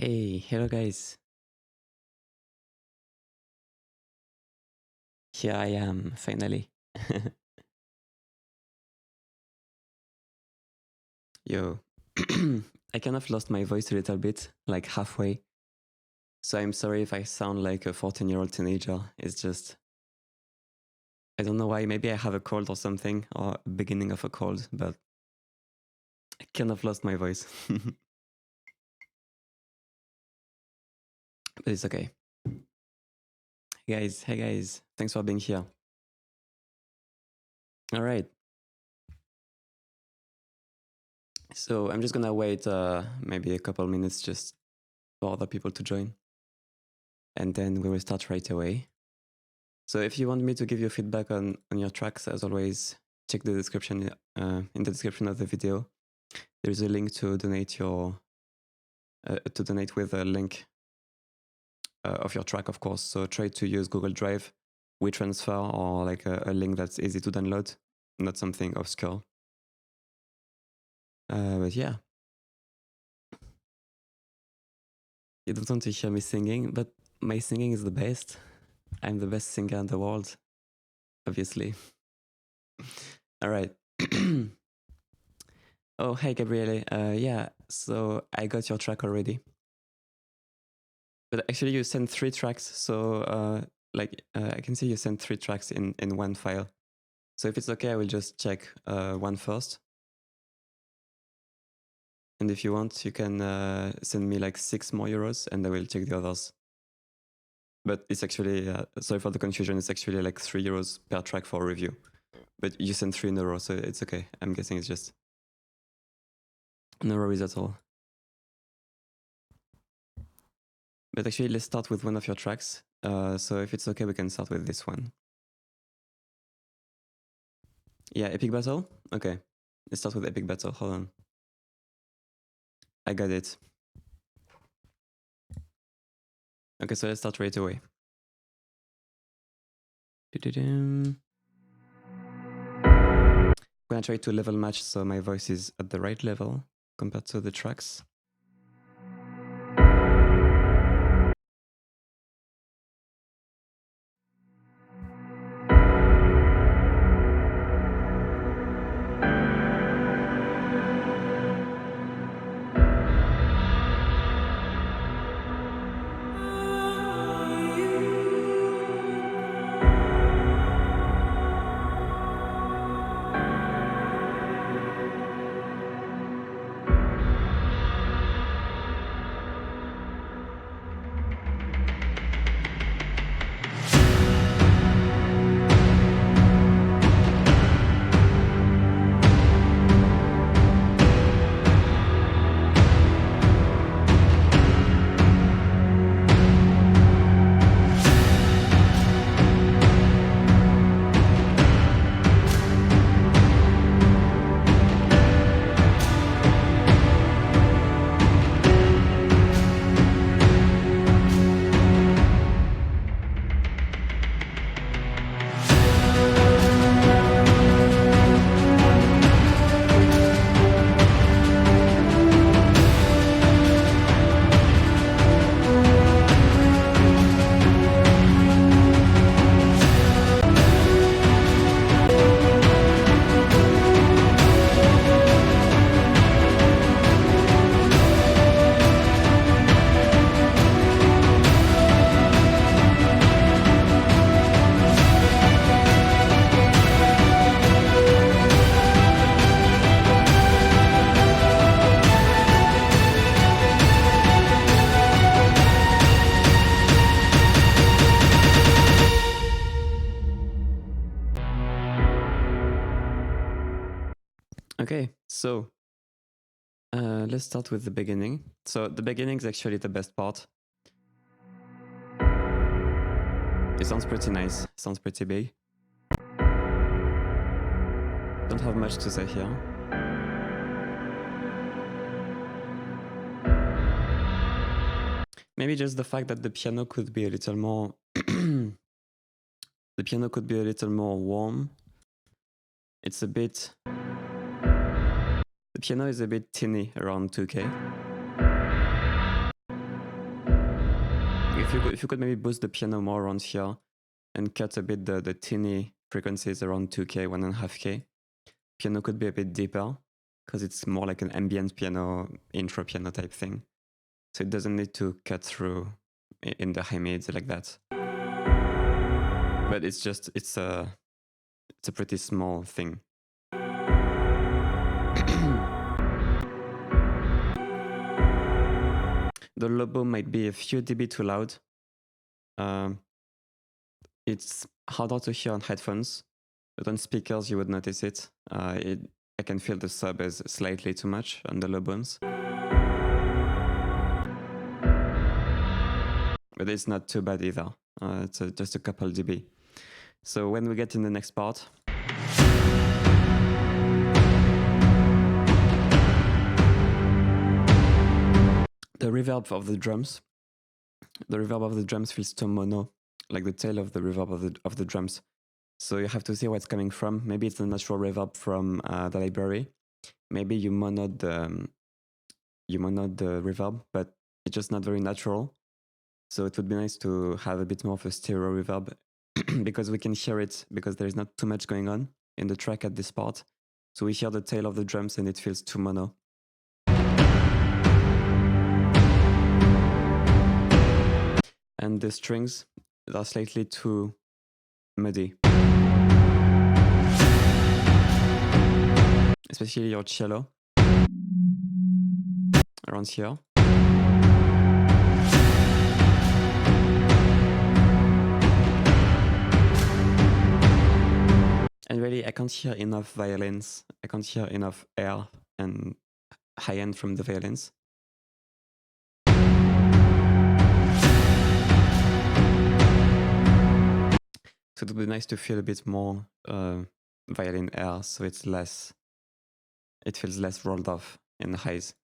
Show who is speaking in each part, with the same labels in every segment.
Speaker 1: Hey, hello guys. Here I am, finally. Yo. I kind of lost my voice a little bit, like halfway. So I'm sorry if I sound like a 14-year-old teenager. It's just, I don't know why. Maybe I have a cold or something, or beginning of a cold, but I kind of lost my voice. But it's okay. Hey guys, thanks for being here. All right. So I'm just gonna wait maybe a couple minutes just for other people to join. And then we will start right away. So if you want me to give you feedback on your tracks, as always, check the description in the description of the video. There's a link to donate with a link of your track, of course. So try to use Google Drive, WeTransfer, or like a link that's easy to download, not something obscure. But yeah, you don't want to hear me singing, but my singing is the best. I'm the best singer in the world, obviously. All right. Oh, hey, Gabriele. Yeah, so I got your track already. But actually, you sent 3 tracks. So, I can see you sent 3 tracks in one file. So if it's okay, I will just check one first. And if you want, you can send me like 6 more euros and I will check the others. But it's actually, sorry for the confusion, it's actually like 3 euros per track for review. But you sent 3 in a row, so it's okay. I'm guessing it's just no worries at all. But actually, let's start with one of your tracks. So if it's okay, we can start with this one. Yeah, Epic Battle? Okay. Let's start with Epic Battle. Hold on. I got it. Okay, so let's start right away. I'm gonna try to level match so my voice is at the right level compared to the tracks. Okay, so let's start with the beginning. So the beginning is actually the best part. It sounds pretty nice, sounds pretty big. Don't have much to say here. Maybe just the fact that the piano could be a little more the piano could be a little more warm. It's a bit, the piano is a bit tinny around 2K. If you could maybe boost the piano more around here and cut a bit the teeny frequencies around 2K, 1.5K, piano could be a bit deeper because it's more like an ambient piano, intro piano type thing. So it doesn't need to cut through in the high mids like that. But it's a pretty small thing. The low boom might be a few dB too loud. It's harder to hear on headphones, but on speakers you would notice it. I can feel the sub is slightly too much on the low booms. But it's not too bad either. It's just a couple dB. So when we get in the next part, the reverb of the drums feels too mono, like the tail of the reverb of the drums. So you have to see where it's coming from. Maybe it's a natural reverb from the library. Maybe you monoed the reverb, but it's just not very natural. So it would be nice to have a bit more of a stereo reverb because we can hear it because there's not too much going on in the track at this part. So we hear the tail of the drums and it feels too mono. And the strings are slightly too muddy. Especially your cello around here. And really, I can't hear enough violins. I can't hear enough air and high end from the violins. So it would be nice to feel a bit more violin air, so it feels less rolled off in the highs.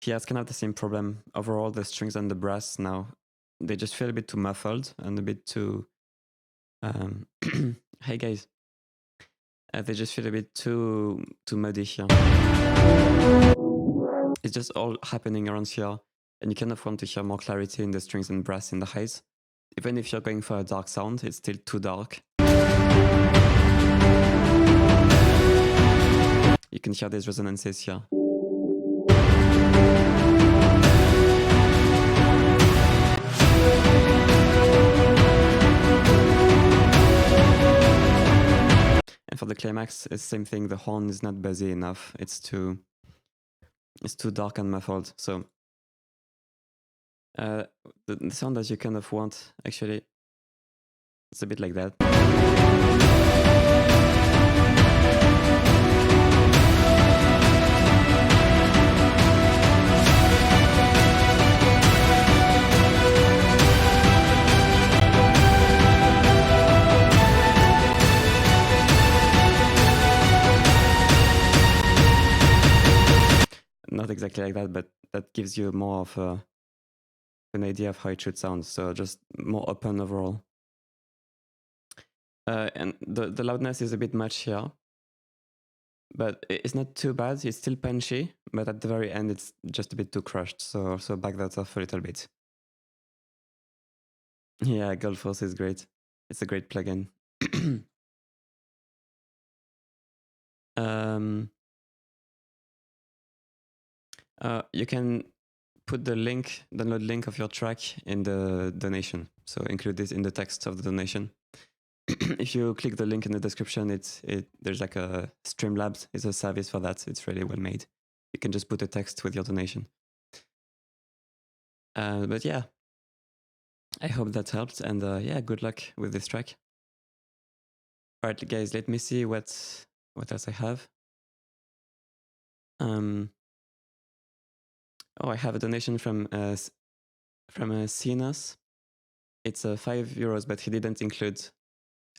Speaker 1: Here it's kind of the same problem. Overall, the strings and the brass now, they just feel a bit too muffled and a bit too... hey guys. They just feel a bit too muddy here. It's just all happening around here, and you kind of want to hear more clarity in the strings and brass in the highs. Even if you're going for a dark sound, it's still too dark. You can hear these resonances here. And for the climax, it's the same thing. The horn is not buzzy enough. It's too dark and muffled. So the sound that you kind of want, actually, it's a bit like that. Not exactly like that, but that gives you more of an idea of how it should sound. So just more open overall. And the loudness is a bit much here, but it's not too bad. It's still punchy, but at the very end, it's just a bit too crushed. So back that off a little bit. Yeah, Gold Force is great. It's a great plugin. You can put the download link of your track in the donation. So include this in the text of the donation. If you click the link in the description, there's like a Streamlabs. It's a service for that. It's really well made. You can just put a text with your donation. But yeah, I hope that helped. And yeah, good luck with this track. All right, guys, let me see what else I have. Oh, I have a donation from Sinas. It's €5, but he didn't include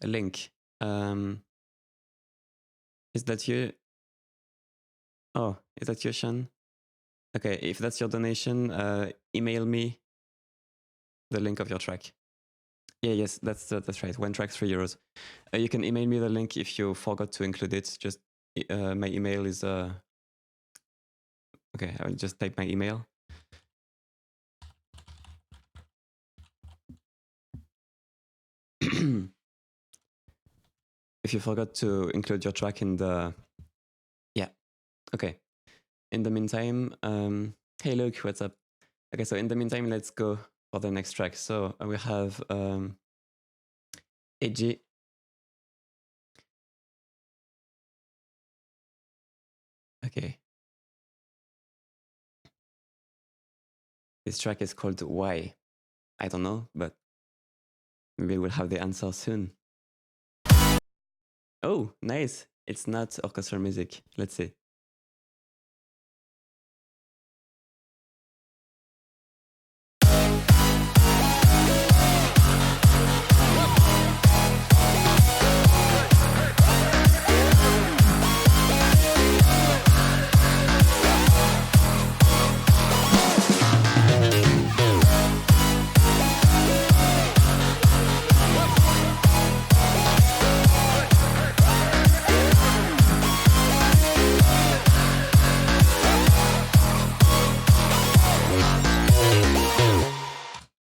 Speaker 1: a link. Is that you? Oh, is that you, Sean? Okay, if that's your donation, email me the link of your track. Yeah, yes, that's right. One track, €3. You can email me the link if you forgot to include it. Just my email is Okay, I'll just type my email. If you forgot to include your track in the... Yeah, okay. In the meantime, hey Luke, what's up? Okay, so in the meantime, let's go for the next track. So we have AG. Okay. This track is called Why. I don't know, but maybe we'll have the answer soon. Oh, nice. It's not orchestral music. Let's see.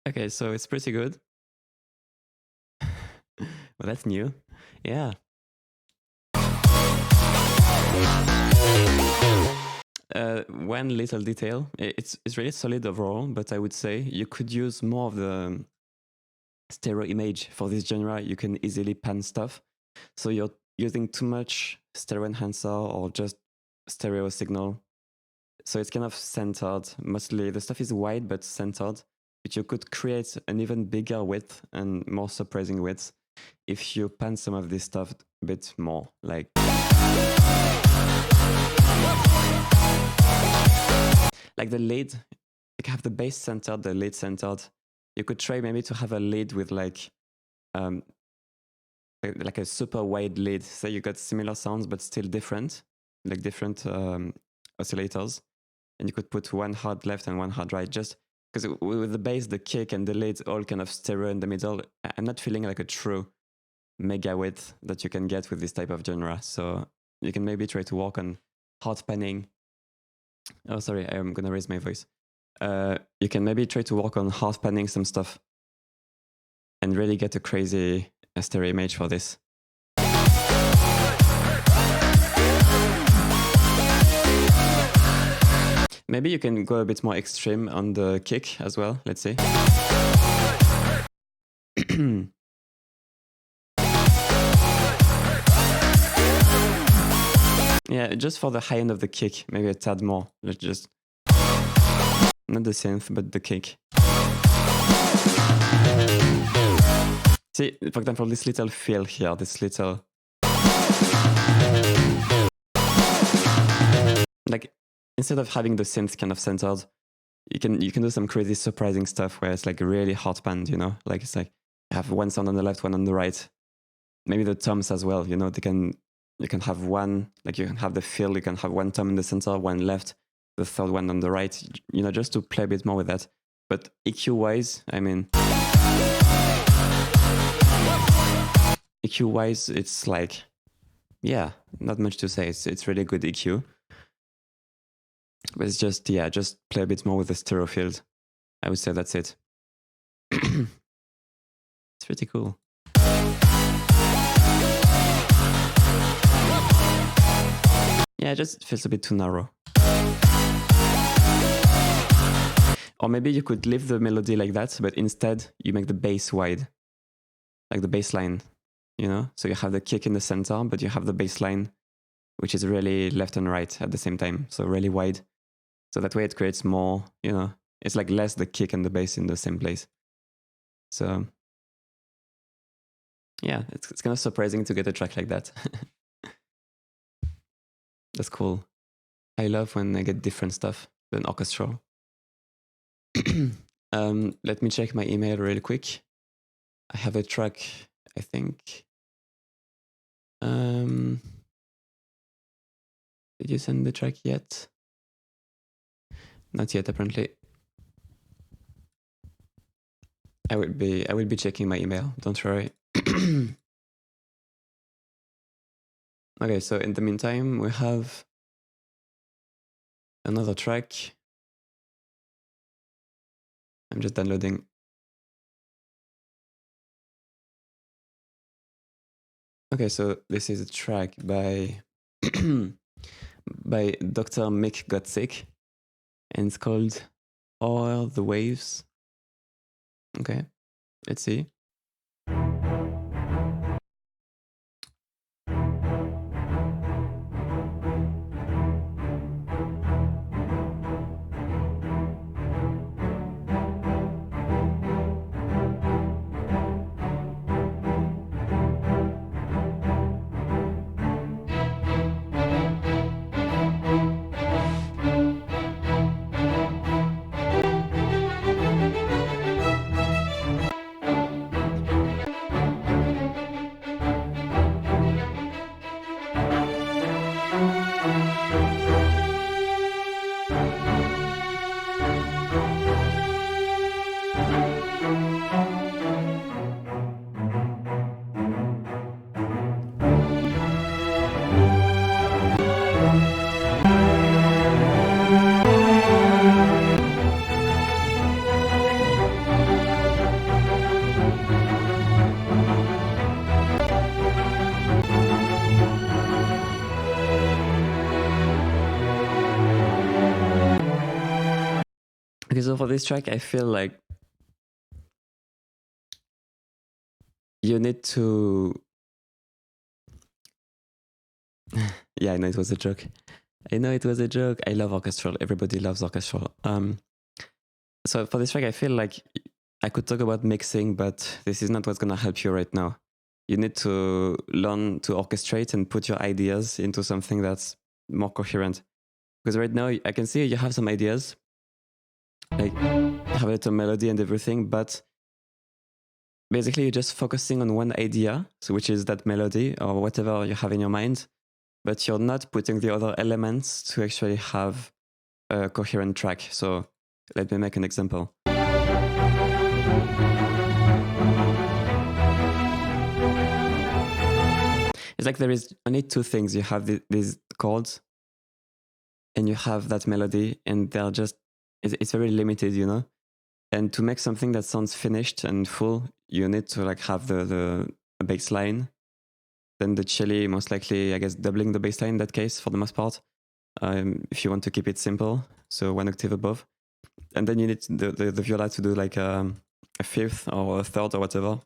Speaker 1: Okay, so it's pretty good. Well, that's new. Yeah. One little detail. It's really solid overall, but I would say you could use more of the stereo image for this genre. You can easily pan stuff. So you're using too much stereo enhancer or just stereo signal. So it's kind of centered. Mostly the stuff is wide but centered. But you could create an even bigger width and more surprising width if you pan some of this stuff a bit more. Like the lead, like have the bass centered, the lead centered. You could try maybe to have a lead with like a super wide lead. Say you got similar sounds but still different, like different oscillators, and you could put one hard left and one hard right, just because with the bass, the kick, and the lead all kind of stereo in the middle. I'm not feeling like a true mega width that you can get with this type of genre. So you can maybe try to work on hard panning. Oh, sorry, I'm gonna raise my voice. You can maybe try to work on half panning some stuff and really get a crazy stereo image for this. Maybe you can go a bit more extreme on the kick as well. Let's see. Yeah, just for the high end of the kick, maybe a tad more. Let's just... Not the synth, but the kick. See, for example, this little fill here, this little... Like, instead of having the synth kind of centered, you can do some crazy surprising stuff where it's like really hard panned, you know? Like, it's like, you have one sound on the left, one on the right. Maybe the toms as well, you know? You can have one, like you can have the fill, you can have one tom in the center, one left, the third one on the right, you know, just to play a bit more with that. But EQ-wise, I mean... EQ-wise, it's like... Yeah, not much to say. It's really good EQ. But it's just, yeah, just play a bit more with the stereo field. I would say that's it. It's pretty cool. Yeah, it just feels a bit too narrow. Or maybe you could leave the melody like that, but instead you make the bass wide. Like the bass line, you know? So you have the kick in the center, but you have the bass line, which is really left and right at the same time. So really wide. So that way it creates more, you know, it's like less the kick and the bass in the same place. So yeah, it's kind of surprising to get a track like that. That's cool. I love when I get different stuff than orchestral. Let me check my email really quick. I have a track, I think. Did you send the track yet? Not yet, apparently. I will be checking my email, don't worry. Okay, so in the meantime, we have another track. I'm just downloading. Okay, so this is a track by by Dr. Mick Got Sick, and it's called All the Waves. Okay, let's see. Okay, so for this track, I feel like you need to... Yeah, I know it was a joke. I know it was a joke. I love Orchestral. Everybody loves Orchestral. So for this track, I feel like I could talk about mixing, but this is not what's going to help you right now. You need to learn to orchestrate and put your ideas into something that's more coherent. Because right now, I can see you have some ideas, like you have a little melody and everything, but basically you're just focusing on one idea, so which is that melody or whatever you have in your mind, but you're not putting the other elements to actually have a coherent track. So let me make an example. It's like there is only two things. You have these chords and you have that melody, and they're just, it's very limited, you know? And to make something that sounds finished and full, you need to like have the bass line. Then the cello, most likely, I guess, doubling the bass line in that case for the most part, if you want to keep it simple, so one octave above. And then you need the viola to do like a fifth or a third or whatever.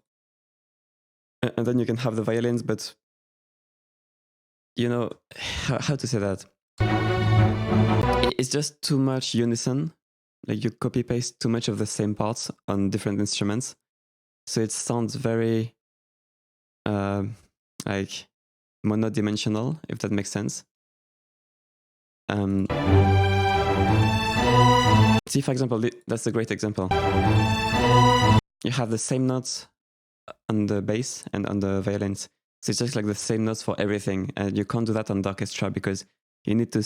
Speaker 1: And then you can have the violins, but you know, how to say that? It's just too much unison. Like you copy paste too much of the same parts on different instruments. So it sounds very like monodimensional, if that makes sense. See, for example, that's a great example. You have the same notes on the bass and on the violins. So it's just like the same notes for everything. And you can't do that on the orchestra because you need to,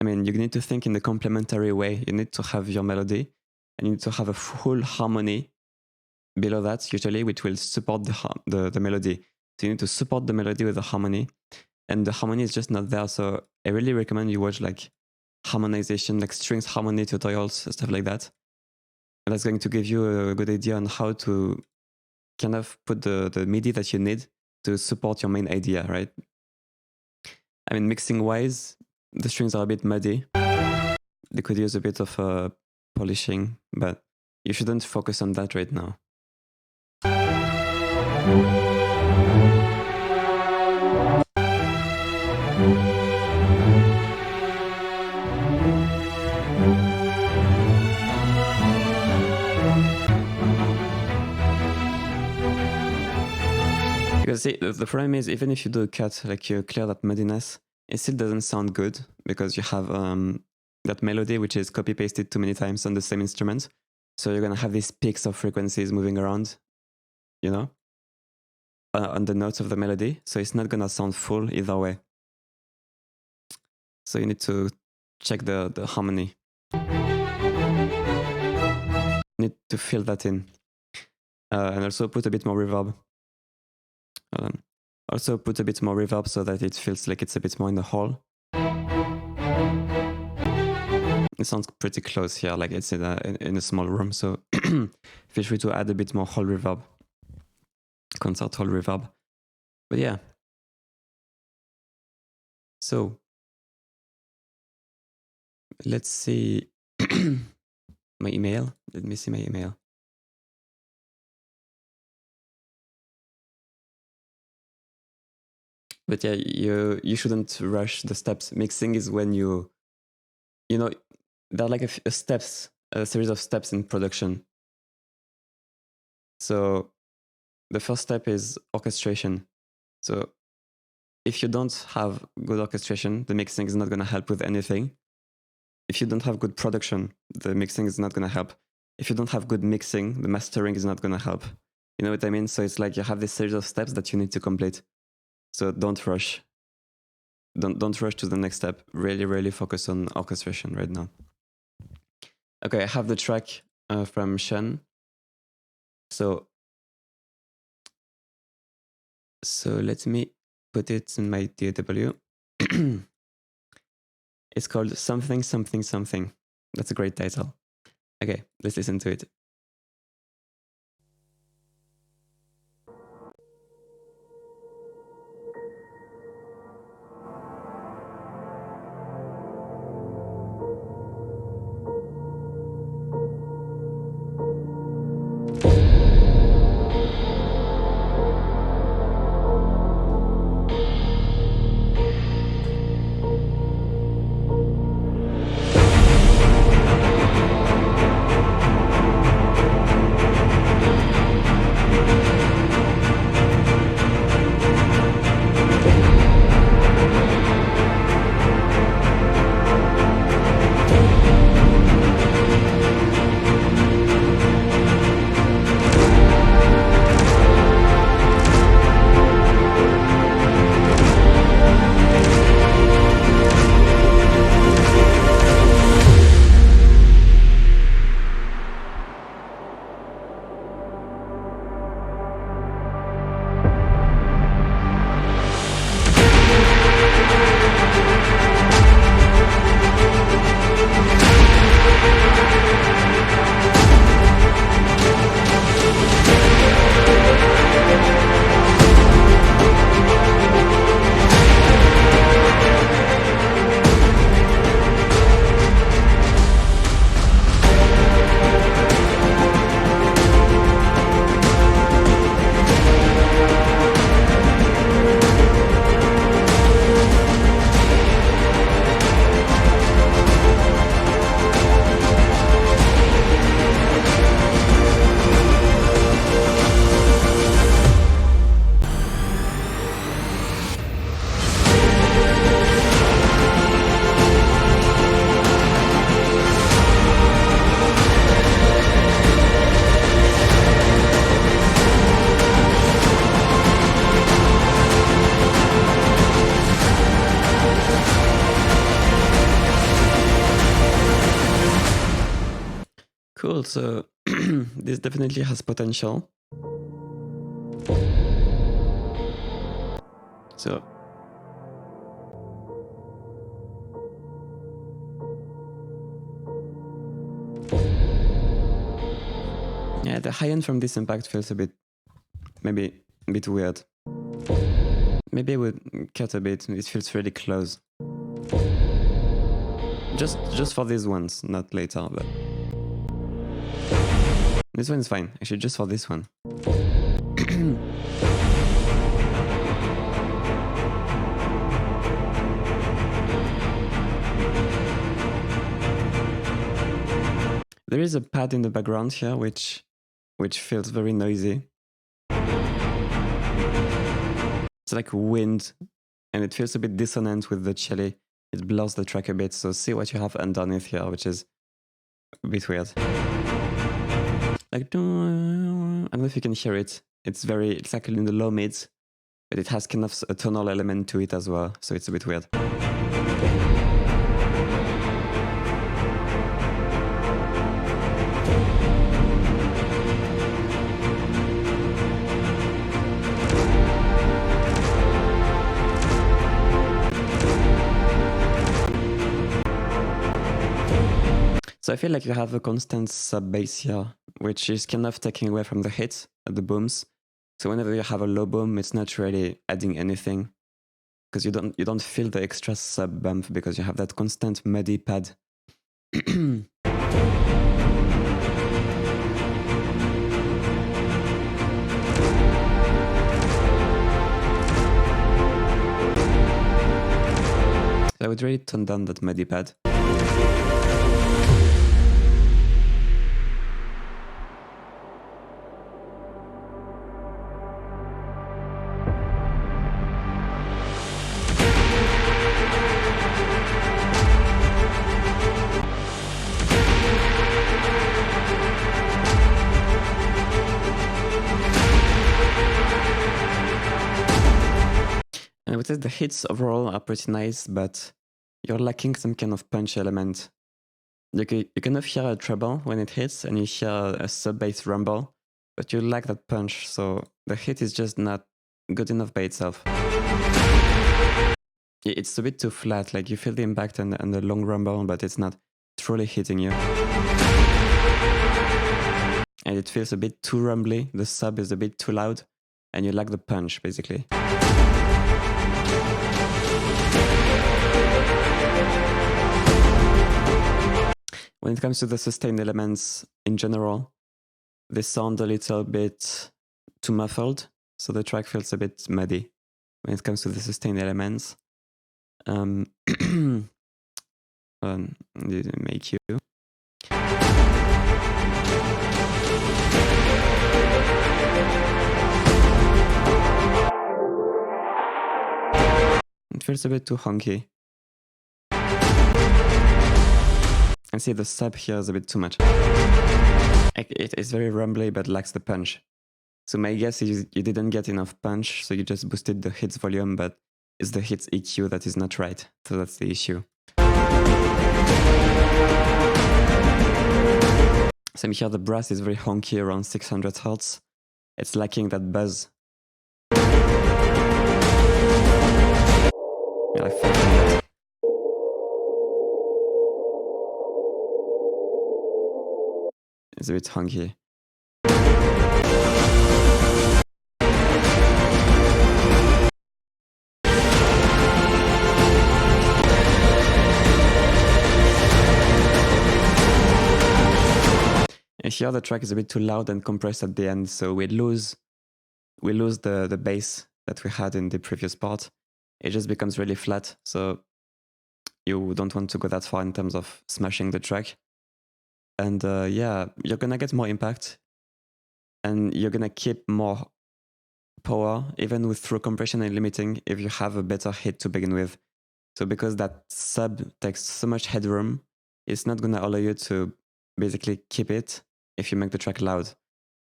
Speaker 1: you need to think in a complementary way. You need to have your melody and you need to have a full harmony below that, usually, which will support the melody. So you need to support the melody with the harmony. And the harmony is just not there. So I really recommend you watch like harmonization, like strings harmony tutorials, stuff like that. And that's going to give you a good idea on how to kind of put the MIDI that you need to support your main idea, right? I mean, mixing wise, the strings are a bit muddy. They could use a bit of polishing, but you shouldn't focus on that right now. Because see, the problem is, even if you do a cut, like you clear that muddiness, it still doesn't sound good because you have that melody which is copy-pasted too many times on the same instrument. So you're going to have these peaks of frequencies moving around, you know, on the notes of the melody. So it's not going to sound full either way. So you need to check the harmony. You need to fill that in. And also put a bit more reverb. Also put a bit more reverb so that it feels like it's a bit more in the hall. it sounds pretty close here, like it's in a small room. So feel free to add a bit more hall reverb, concert hall reverb. But yeah. So let's see my email. Let me see my email. But yeah, you shouldn't rush the steps. Mixing is when you know, there are like a series of steps in production. So the first step is orchestration. So if you don't have good orchestration, the mixing is not going to help with anything. If you don't have good production, the mixing is not going to help. If you don't have good mixing, the mastering is not going to help. You know what I mean? So it's like you have this series of steps that you need to complete. So don't rush. Don't rush to the next step. Really, really focus on orchestration right now. Okay, I have the track from Sean. So let me put it in my DAW. It's called Something, Something, Something. That's a great title. Okay, let's listen to it. Cool, so this definitely has potential. So yeah, the high end from this impact feels maybe a bit weird. Maybe I would cut a bit. It feels really close. Just for these ones, not later, but this one is fine. Actually, just for this one. There is a pad in the background here, which feels very noisy. It's like wind, and it feels a bit dissonant with the cello. It blurs the track a bit, so see what you have underneath here, which is a bit weird. Like, I don't know if you can hear it. It's like in the low mids, but it has kind of a tonal element to it as well, so it's a bit weird. So I feel like you have a constant sub bass here, which is kind of taking away from the hits at the booms. So whenever you have a low boom, it's not really adding anything, because you don't feel the extra sub bump because you have that constant muddy pad. So I would really tone down that muddy pad. And I would say the hits overall are pretty nice, but you're lacking some kind of punch element. You kind of hear a treble when it hits, and you hear a sub-bass rumble, but you lack that punch, so the hit is just not good enough by itself. It's a bit too flat, like you feel the impact and the long rumble, but it's not truly hitting you. And it feels a bit too rumbly, the sub is a bit too loud, and you lack the punch, basically. When it comes to the sustain elements in general, they sound a little bit too muffled, so the track feels a bit muddy when it comes to the sustain elements. Did it make you? It feels a bit too honky. And see, the sub here is a bit too much. It is very rumbly, but lacks the punch. So my guess is you didn't get enough punch, so you just boosted the hits volume, but it's the hits EQ that is not right. So that's the issue. Same here, the brass is very honky around 600 Hz. It's lacking that buzz. Yeah, like 400. It's a bit honky. And here the track is a bit too loud and compressed at the end, so we lose the bass that we had in the previous part. It just becomes really flat, so you don't want to go that far in terms of smashing the track. And yeah, you're gonna get more impact, and you're gonna keep more power, even with through compression and limiting, if you have a better hit to begin with. So because that sub takes so much headroom, it's not gonna allow you to basically keep it if you make the track loud.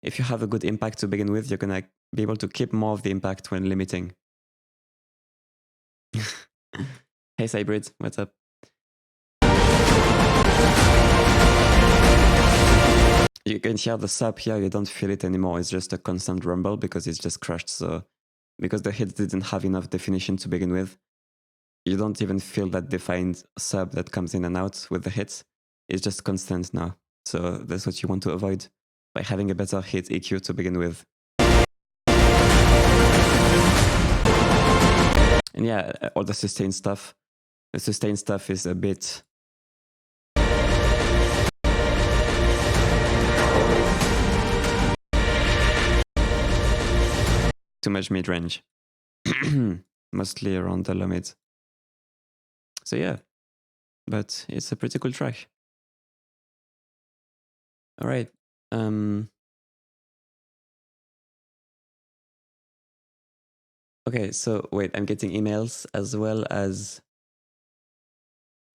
Speaker 1: If you have a good impact to begin with, you're gonna be able to keep more of the impact when limiting. Hey Cybrid, what's up? You can hear the sub here, you don't feel it anymore, it's just a constant rumble because it's just crushed. So because the hits didn't have enough definition to begin with, you don't even feel that defined sub that comes in and out with the hits. It's just constant now. So that's what you want to avoid by having a better hit EQ to begin with. And yeah, all the sustain stuff. The sustain stuff is a bit... too much mid-range. Mostly around the low mid. So yeah, but it's a pretty cool track. All right. Okay, so wait, I'm getting emails as well as...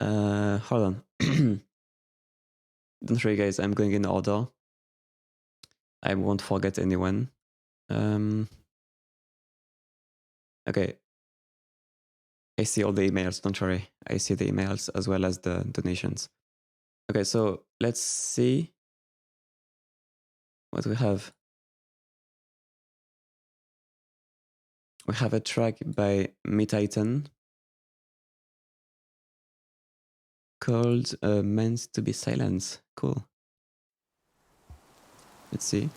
Speaker 1: hold on. Don't worry, guys, I'm going in order. I won't forget anyone. Okay. I see all the emails, don't worry. I see the emails as well as the donations. Okay, so let's see what we have. We have a track by Me Titan. called Meant to be Silence. Cool. Let's see.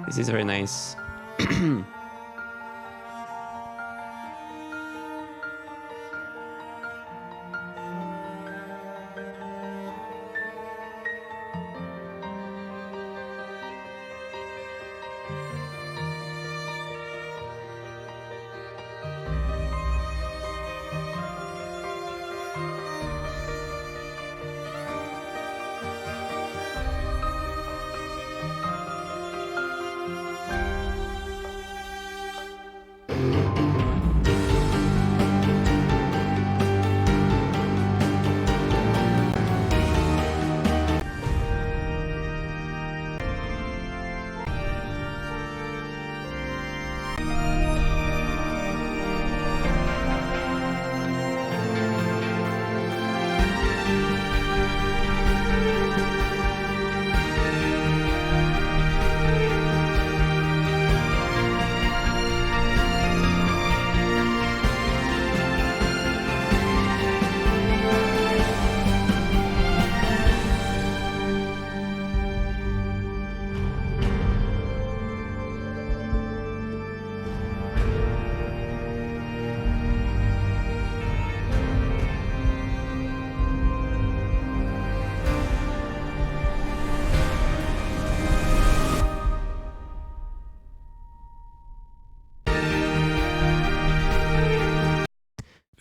Speaker 1: This is very nice.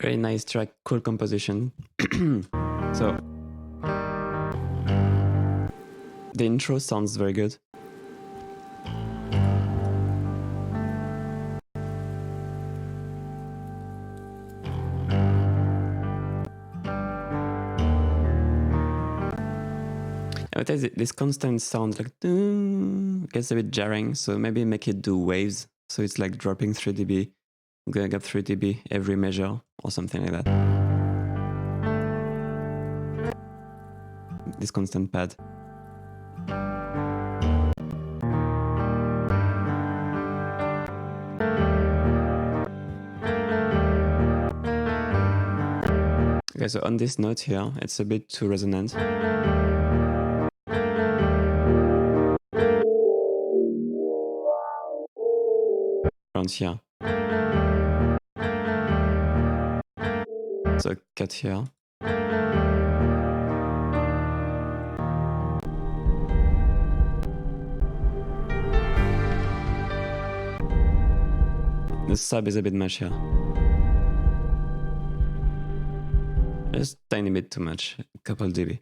Speaker 1: Very nice track, cool composition. So the intro sounds very good. But this constant sound like gets a bit jarring, so maybe make it do waves, so it's like dropping 3 dB, going up 3 dB every measure or something like that. This constant pad. Okay, so on this note here, it's a bit too resonant. Around here. So cut here. The sub is a bit much here. Just tiny bit too much, a couple dB.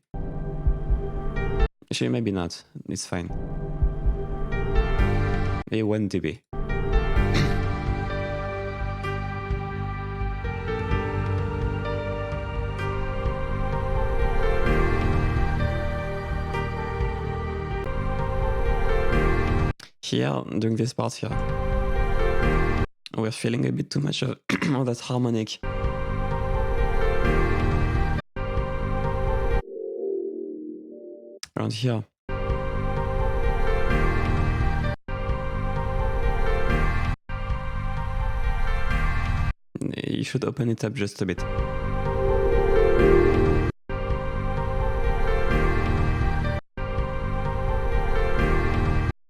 Speaker 1: Actually, maybe not, it's fine. Maybe 1 dB. Here, during this part here, we're feeling a bit too much of all that harmonic. Around here. You should open it up just a bit.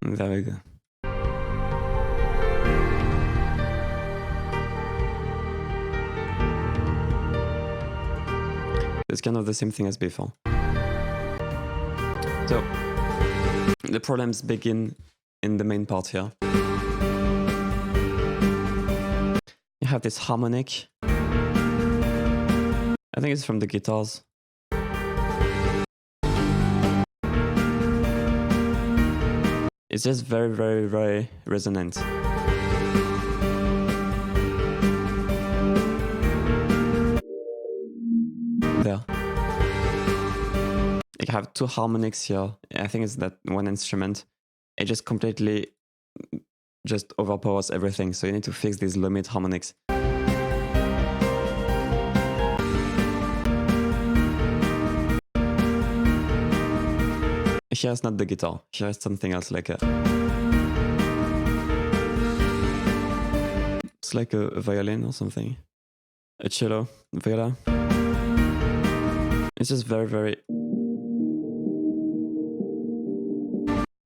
Speaker 1: There we go. It's kind of the same thing as before. So, the problems begin in the main part here. You have this harmonic. I think it's from the guitars. It's just very, very, very resonant. There. You have two harmonics here. I think it's that one instrument. It just completely just overpowers everything. So you need to fix these low mid harmonics. Here is not the guitar. Here is something else, like it's like a violin or something. A cello, viola. It's just very, very...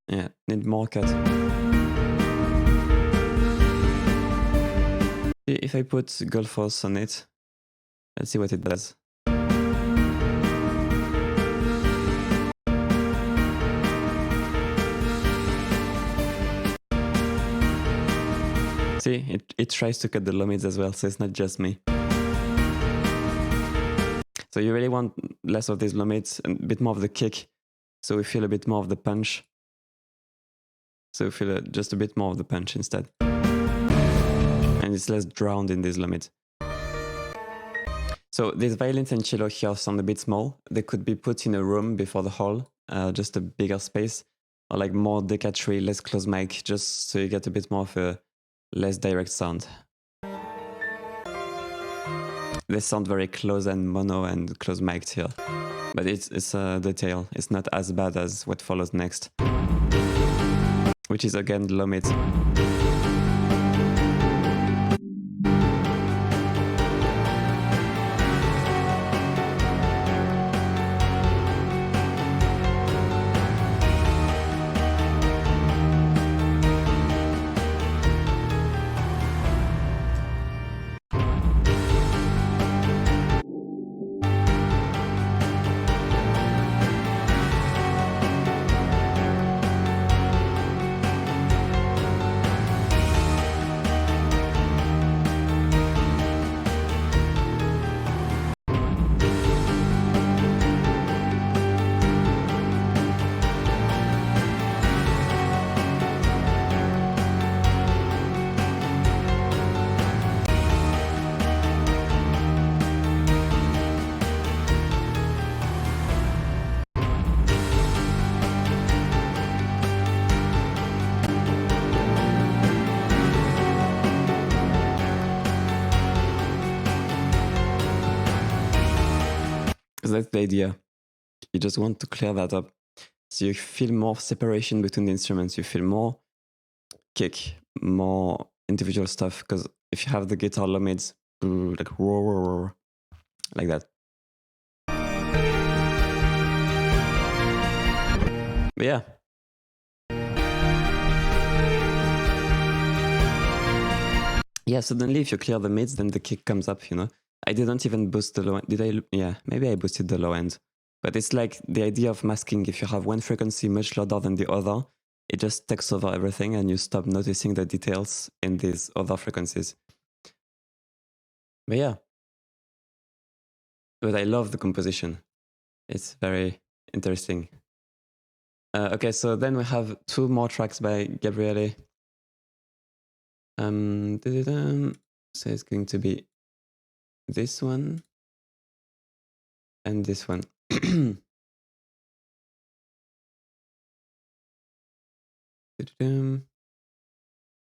Speaker 1: Yeah, need more cut. If I put Golfos on it, let's see what it does. See, it tries to cut the low mids as well, so it's not just me. So you really want less of these low mids and a bit more of the kick, so we feel a bit more of the punch. So we feel just a bit more of the punch instead. And it's less drowned in these low mids. So these violins and cello here sound a bit small. They could be put in a room before the hall, just a bigger space, or like more decatry, less close mic, just so you get a bit more of a less direct sound. They sound very close and mono and close mic'd here, but it's a detail. It's not as bad as what follows next, which is again low mid. That's the idea. You just want to clear that up. So you feel more separation between the instruments. You feel more kick, more individual stuff. Because if you have the guitar low mids, like roar, like that. But yeah. Yeah, suddenly if you clear the mids, then the kick comes up, you know. I didn't even boost the low end. Did I? Yeah, maybe I boosted the low end. But it's like the idea of masking. If you have one frequency much louder than the other, it just takes over everything and you stop noticing the details in these other frequencies. But yeah. But I love the composition. It's very interesting. Okay, so then we have 2 more tracks by Gabriele. So it's going to be this one and this one.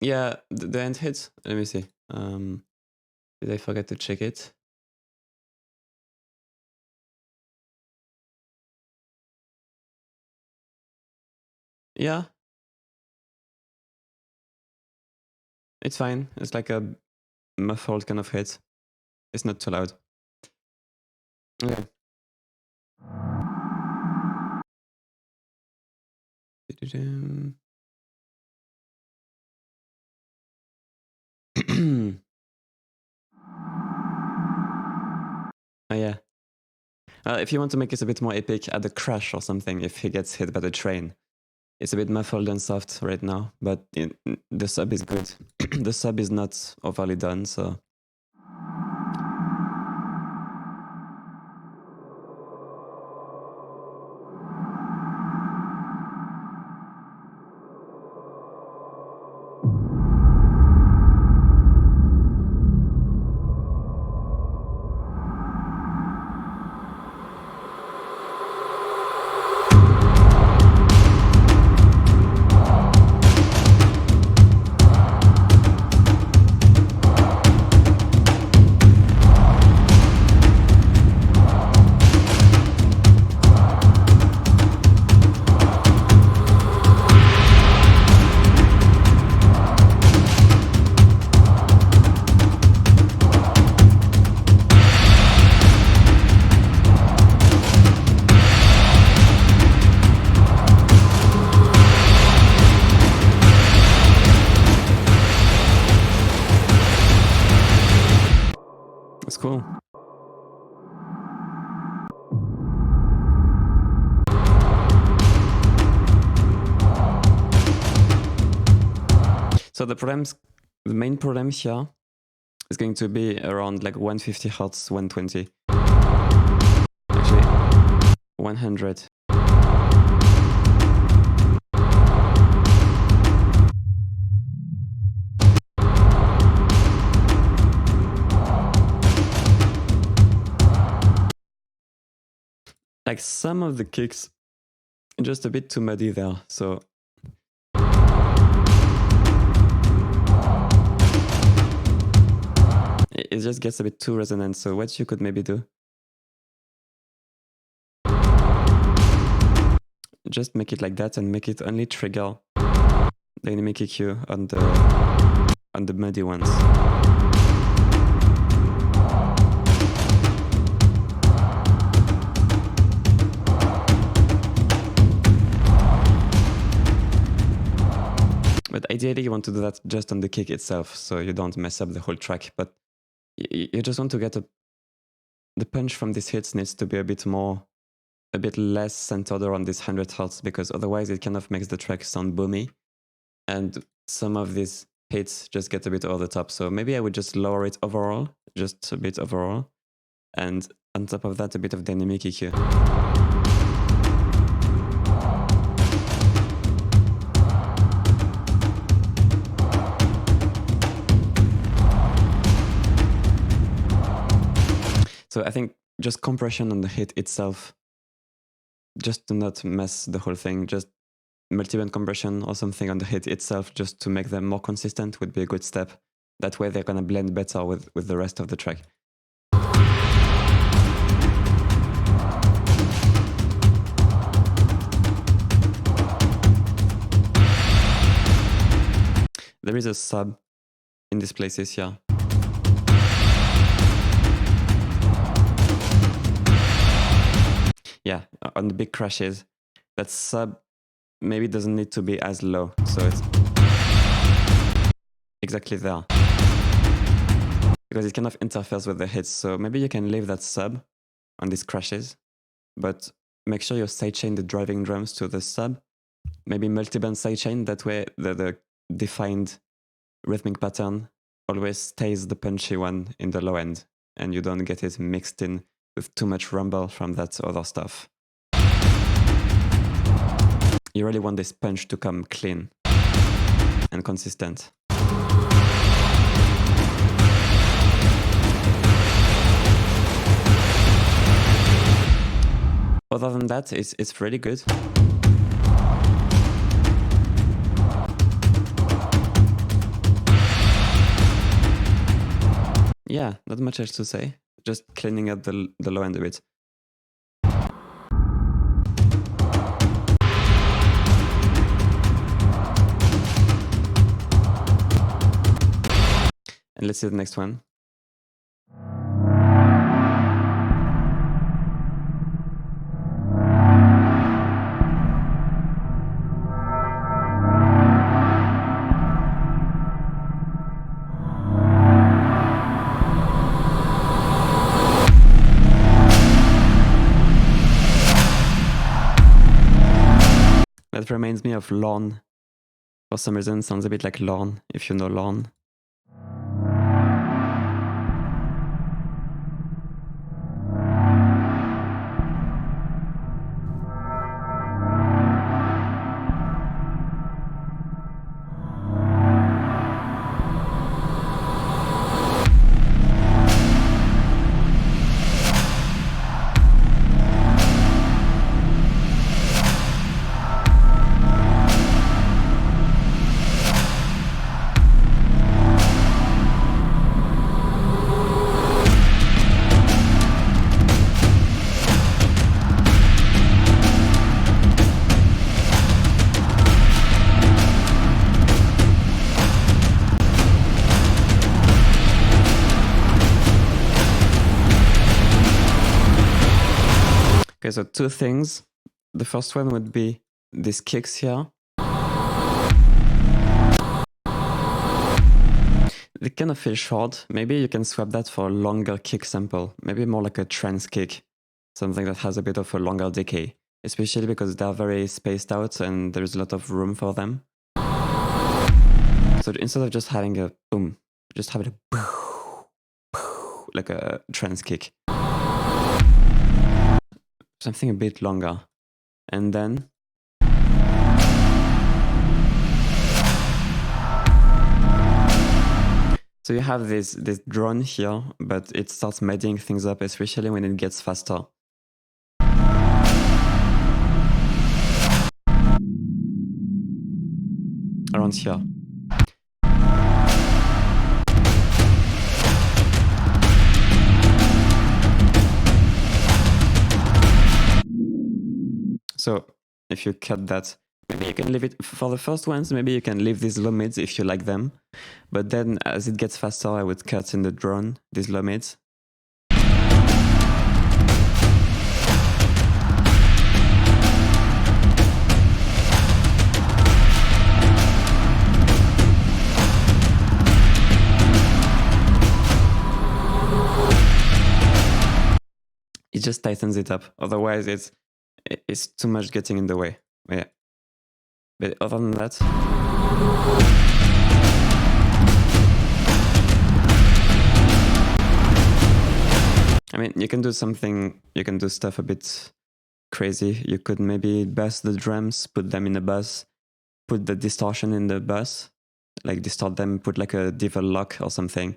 Speaker 1: Yeah, the end hits. Let me see. Did I forget to check it? Yeah, it's fine. It's like a muffled kind of hit. It's not too loud. Okay. Oh yeah. If you want to make it a bit more epic, add a crash or something if he gets hit by the train. It's a bit muffled and soft right now, but the sub is good. The sub is not overly done, so... It's cool. So the main problem here is going to be around like 150 Hertz, 120. Actually, 100. Like some of the kicks, just a bit too muddy there, so... It just gets a bit too resonant, so what you could maybe do... Just make it like that and make it only trigger the enemy EQ on the muddy ones. But ideally you want to do that just on the kick itself, so you don't mess up the whole track. But you just want to get the punch from these hits needs to be a bit less centered around this 100 Hertz, because otherwise it kind of makes the track sound boomy. And some of these hits just get a bit over the top. So maybe I would just lower it overall, just a bit overall. And on top of that, a bit of dynamic EQ. So I think just compression on the hit itself, just to not mess the whole thing, just multiband compression or something on the hit itself, just to make them more consistent, would be a good step. That way they're gonna blend better with the rest of the track. There is a sub in these places here. Yeah, on the big crashes, that sub maybe doesn't need to be as low, so it's exactly there. Because it kind of interferes with the hits, so maybe you can leave that sub on these crashes, but make sure you sidechain the driving drums to the sub. Maybe multiband sidechain, that way the defined rhythmic pattern always stays the punchy one in the low end, and you don't get it mixed in with too much rumble from that other stuff. You really want this punch to come clean and consistent. Other than that, it's really good. Yeah, not much else to say. Just cleaning up the low end a bit. And let's see the next one. That reminds me of Lawn. For some reason, sounds a bit like Lawn, if you know Lawn. Okay, so two things. The first one would be these kicks here. They kind of feel short. Maybe you can swap that for a longer kick sample. Maybe more like a trance kick. Something that has a bit of a longer decay. Especially because they're very spaced out and there's a lot of room for them. So instead of just having a boom, just have it a like a trance kick. Something a bit longer. And then so you have this drone here, but it starts muddying things up, especially when it gets faster. Around here. So if you cut that, maybe you can leave it for the first ones, maybe you can leave these low mids if you like them. But then as it gets faster, I would cut in the drone, these low mids. It just tightens it up. Otherwise, it's too much getting in the way. Yeah. But other than that, I mean, you can do stuff a bit crazy. You could maybe bus the drums, put them in a bus, put the distortion in the bus, like distort them, put like a devil lock or something,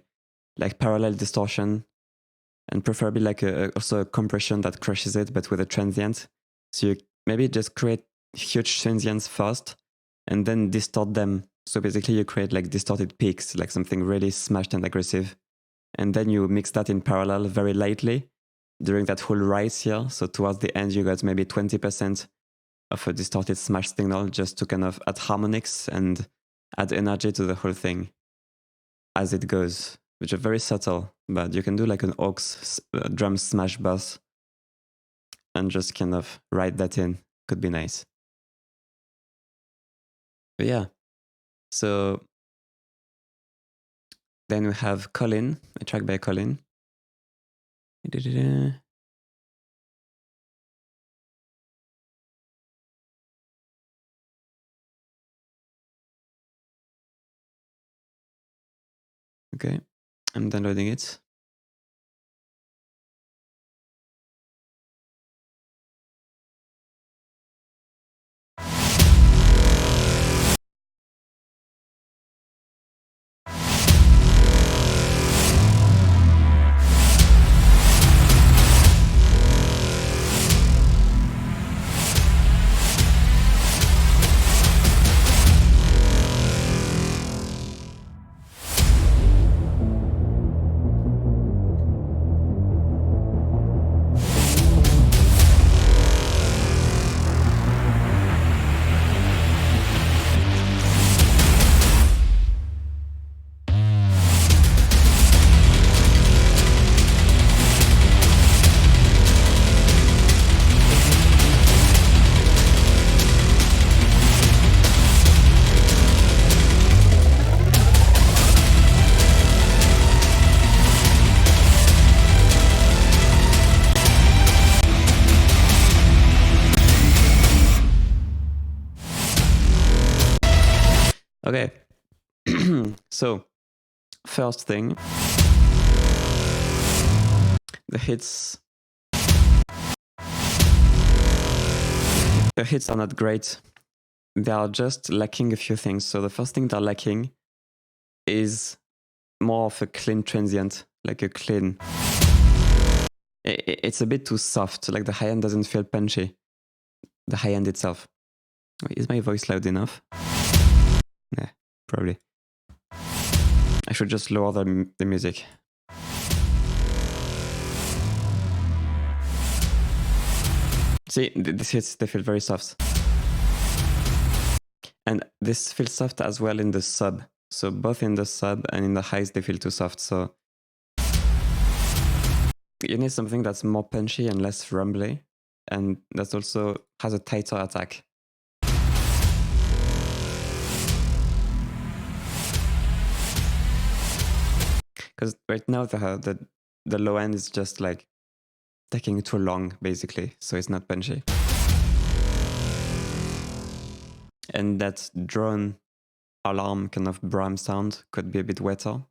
Speaker 1: like parallel distortion, and preferably like also a compression that crushes it, but with a transient. So you maybe just create huge transients first, and then distort them. So basically you create like distorted peaks, like something really smashed and aggressive. And then you mix that in parallel very lightly during that whole rise here. So towards the end, you got maybe 20% of a distorted smash signal just to kind of add harmonics and add energy to the whole thing as it goes, which are very subtle, but you can do like an aux drum smash bus and just kind of write that in. Could be nice. But yeah, so then we have Colin, a track by Colin. Okay, I'm downloading it. Okay, so first thing, the hits are not great. They are just lacking a few things. So the first thing they're lacking is more of a clean transient, like a clean. It's a bit too soft, like the high end doesn't feel punchy. The high end itself. Is my voice loud enough? Yeah, probably. I should just lower the music. See, these hits, they feel very soft. And this feels soft as well in the sub. So both in the sub and in the highs, they feel too soft. So you need something that's more punchy and less rumbly. And that also has a tighter attack. Because right now the low end is just like taking too long, basically. So it's not punchy. And that drone alarm kind of bram sound could be a bit wetter.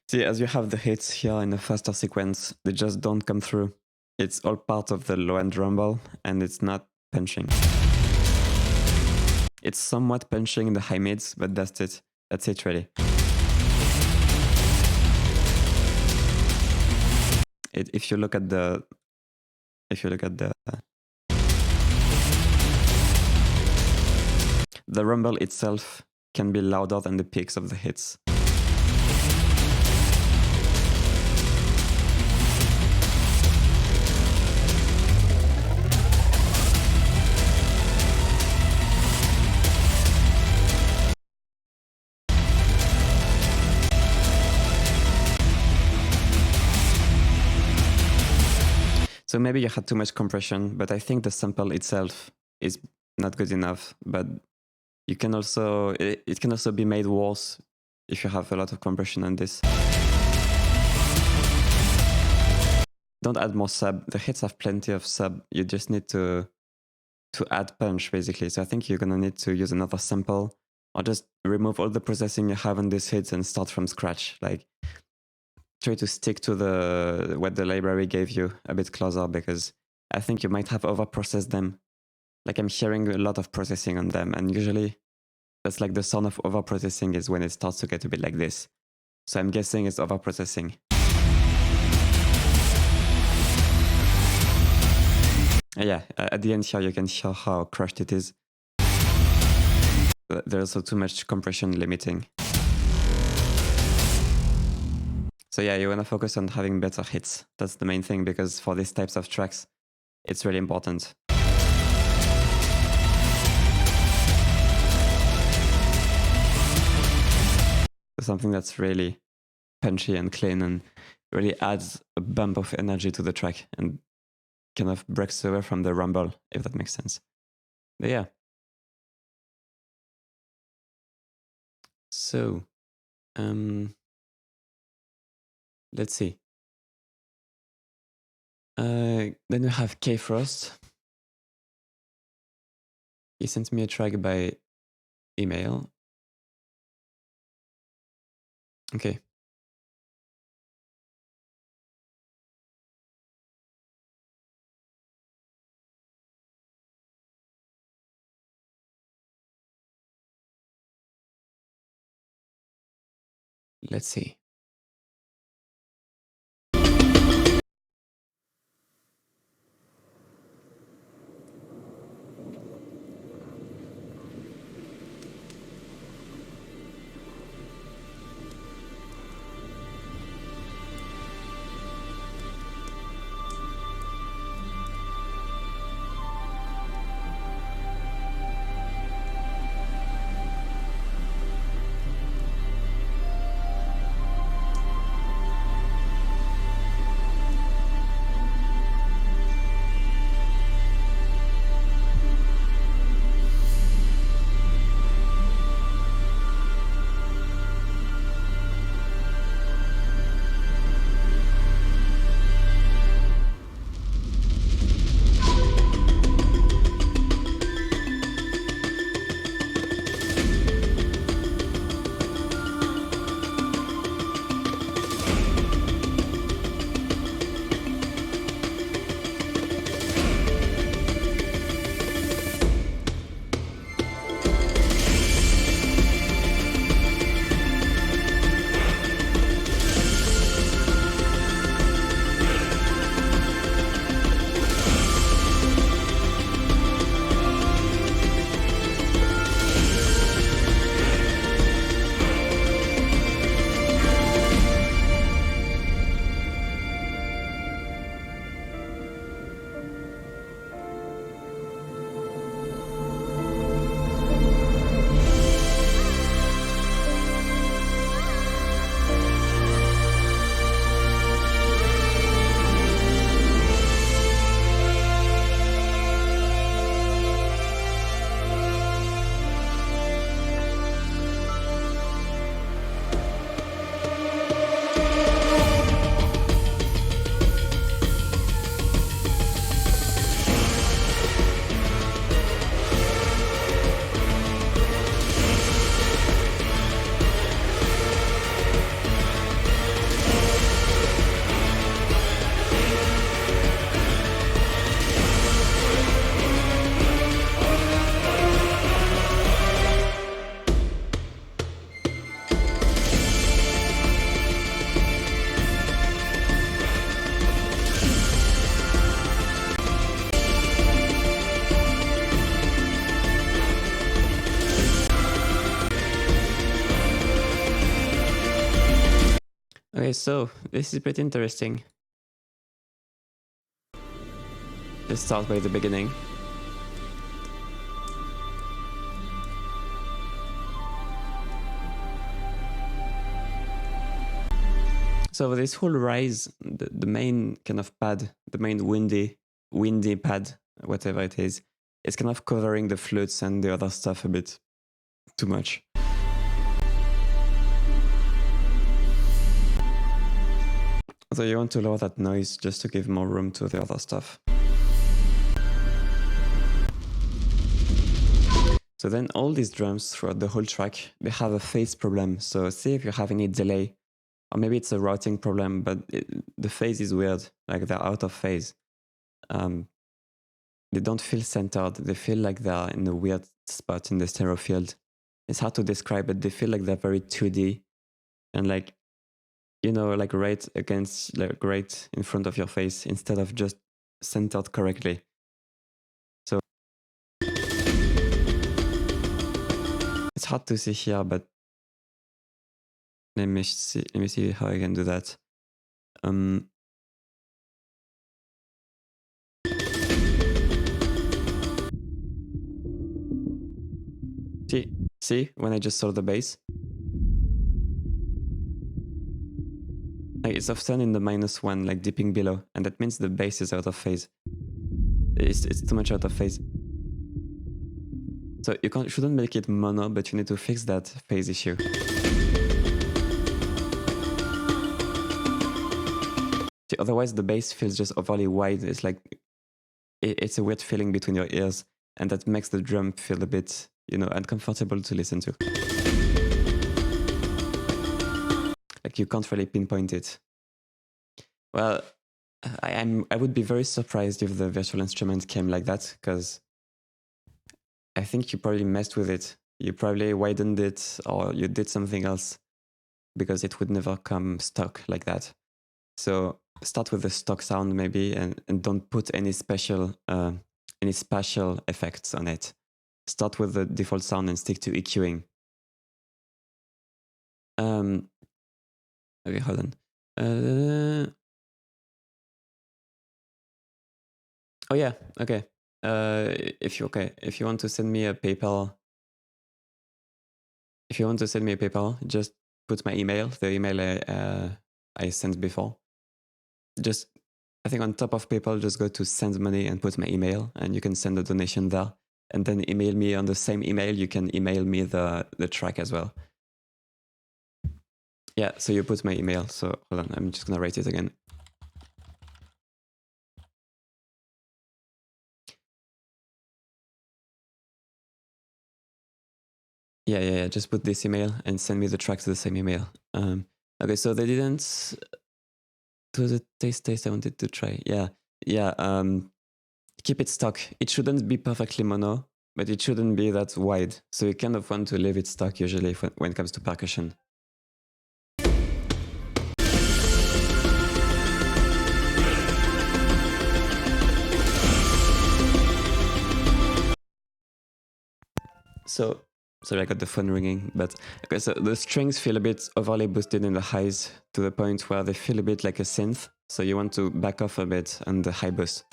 Speaker 1: See, as you have the hits here in a faster sequence, they just don't come through. It's all part of the low-end rumble, and it's not punching. It's somewhat punching in the high mids, but that's it. That's it, really. If you look at the rumble itself can be louder than the peaks of the hits. So maybe you had too much compression, but I think the sample itself is not good enough. But you can also, it can also be made worse if you have a lot of compression on this. Don't add more sub. The hits have plenty of sub. You just need to add punch, basically. So I think you're gonna need to use another sample, or just remove all the processing you have on these hits and start from scratch. Like, try to stick to what the library gave you a bit closer, because I think you might have overprocessed them. Like, I'm hearing a lot of processing on them, and usually that's like the sound of overprocessing is when it starts to get a bit like this. So I'm guessing it's overprocessing. Yeah, at the end here you can hear how crushed it is. There's also too much compression limiting. So yeah, you want to focus on having better hits. That's the main thing, because for these types of tracks, it's really important. Something that's really punchy and clean and really adds a bump of energy to the track. And kind of breaks away from the rumble, if that makes sense. But yeah. So, let's see. Then we have K Frost. He sent me a track by email. Okay. Let's see. Okay, so this is pretty interesting. Let's start by the beginning. So this whole rise, the main kind of pad, the main windy pad, whatever it is kind of covering the flutes and the other stuff a bit too much. So you want to lower that noise just to give more room to the other stuff. So then all these drums throughout the whole track, they have a phase problem. So see if you have any delay, or maybe it's a routing problem, but the phase is weird, like they're out of phase. They don't feel centered. They feel like they're in a weird spot in the stereo field. It's hard to describe it. They feel like they're very 2D and like, you know, like right against, like right in front of your face instead of just centered correctly. So it's hard to see here, but let me see how I can do that. See when I just saw the bass. Like it's often in the -1, like dipping below, and that means the bass is out of phase. It's too much out of phase. So you shouldn't make it mono, but you need to fix that phase issue. Otherwise, the bass feels just overly wide. It's like it's a weird feeling between your ears, and that makes the drum feel a bit, uncomfortable to listen to. Like you can't really pinpoint it. Well, I would be very surprised if the virtual instrument came like that, because I think you probably messed with it. You probably widened it, or you did something else, because it would never come stock like that. So start with the stock sound maybe, and don't put any spatial effects on it. Start with the default sound and stick to EQing. Okay, hold on. Oh yeah, okay. If you want to send me a PayPal, just put my email, the email I sent before. Just, I think on top of PayPal, just go to send money and put my email, and you can send a donation there. And then email me on the same email. You can email me the track as well. Yeah, so you put my email. So hold on, I'm just gonna write it again. Yeah. Just put this email and send me the track to the same email. Okay, so they didn't do the taste I wanted to try. Yeah. Keep it stock. It shouldn't be perfectly mono, but it shouldn't be that wide. So you kind of want to leave it stock usually when it comes to percussion. So, sorry, I got the phone ringing, but okay, so the strings feel a bit overly boosted in the highs to the point where they feel a bit like a synth. So you want to back off a bit on the high boost.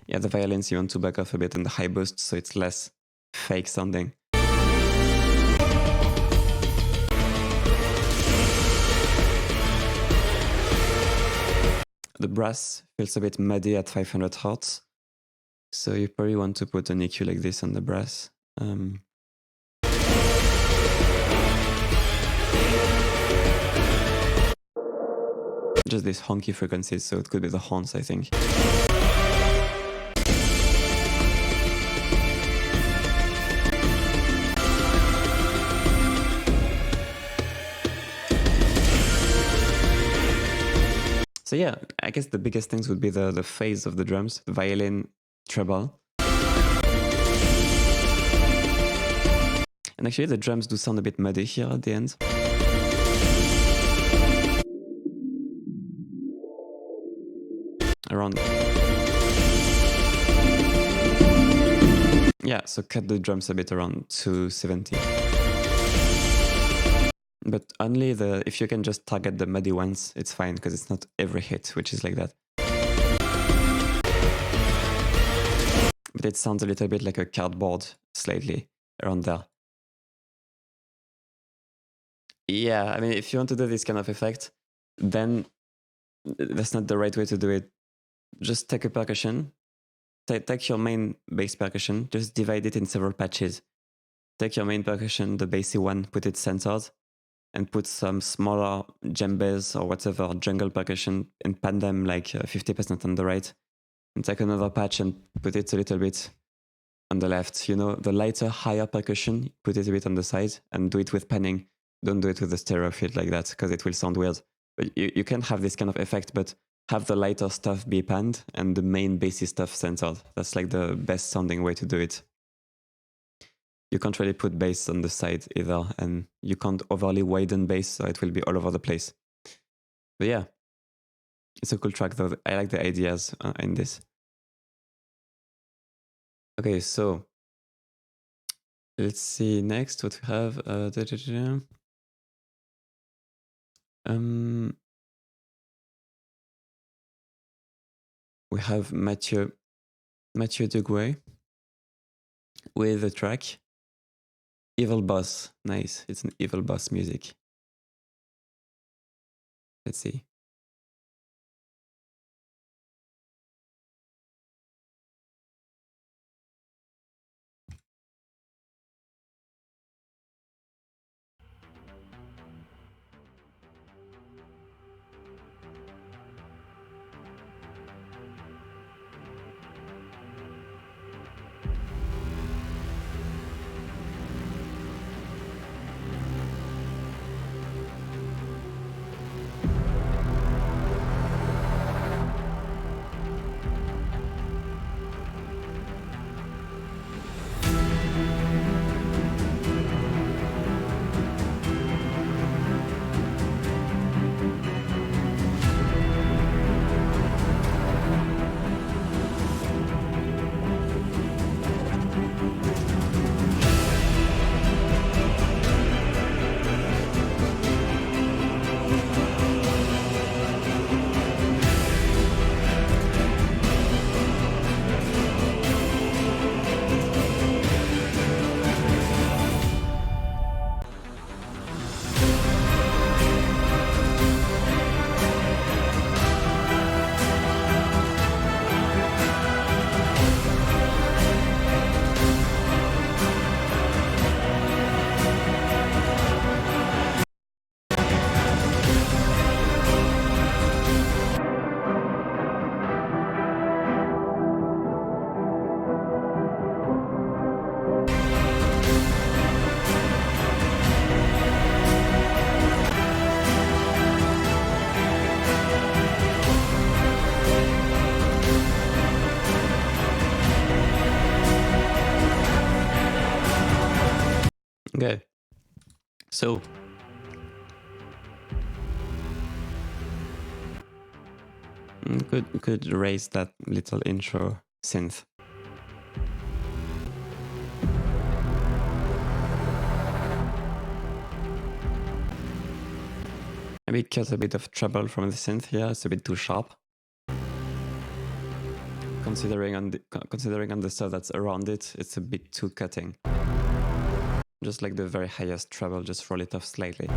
Speaker 1: Yeah, the violins you want to back off a bit on the high boost so it's less fake sounding. The brass feels a bit muddy at 500 Hz. So you probably want to put an EQ like this on the brass. Just these honky frequencies, so it could be the horns, I think. So yeah, I guess the biggest things would be the phase of the drums, the violin, treble. And actually the drums do sound a bit muddy here at the end. Around. Yeah, so cut the drums a bit around 270. But only if you can just target the muddy ones, it's fine, because it's not every hit which is like that. But it sounds a little bit like a cardboard, slightly, around there. Yeah, I mean, if you want to do this kind of effect, then that's not the right way to do it. Just take a percussion, take your main bass percussion, just divide it in several patches. Take your main percussion, the bassy one, put it centered, and put some smaller djembes or whatever jungle percussion and pan them like 50% on the right. And take another patch and put it a little bit on the left. The lighter, higher percussion, put it a bit on the side and do it with panning. Don't do it with the stereo field like that, because it will sound weird. But you can have this kind of effect, but have the lighter stuff be panned and the main bassy stuff centered. That's like the best sounding way to do it. You can't really put bass on the side either, and you can't overly widen bass, so it will be all over the place. But yeah, it's a cool track though. I like the ideas in this. Okay, so let's see next what we have. we have Mathieu Deguay with the track Evil Boss. Nice, it's an Evil Boss music. Let's see. Okay, so could raise that little intro synth. Maybe cut a bit of treble from the synth here. It's a bit too sharp. Considering on the stuff that's around it, it's a bit too cutting. Just like the very highest treble, just roll it off slightly.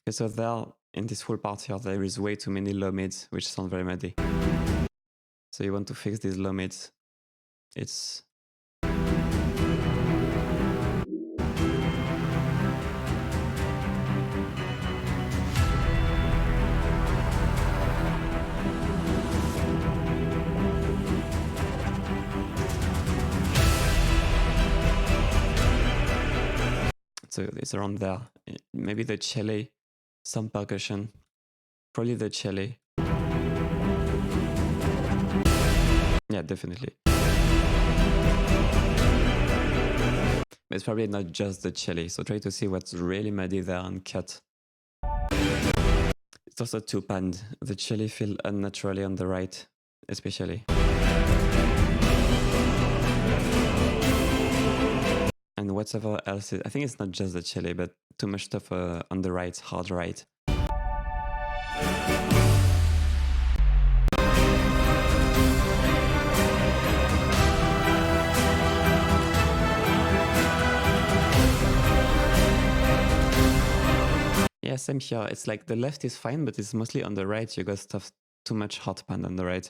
Speaker 1: Okay, so there, in this full part here, there is way too many low mids, which sound very muddy. So you want to fix these low mids. It's... So it's around there. Maybe the cello, some percussion, probably the cello. Yeah, definitely. But it's probably not just the cello, so try to see what's really muddy there and cut. It's also too panned. The cello feel unnaturally on the right, especially. And whatever else, I think it's not just the cello, but too much stuff on the right, hard right. Yeah, same here. It's like the left is fine, but it's mostly on the right. You got stuff too much hard pan on the right.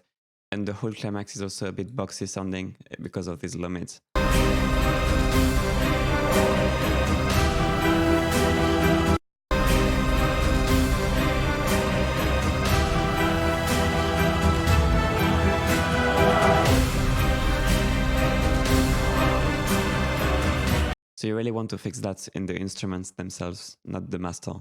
Speaker 1: And the whole climax is also a bit boxy sounding because of these low mids. So you really want to fix that in the instruments themselves, not the master.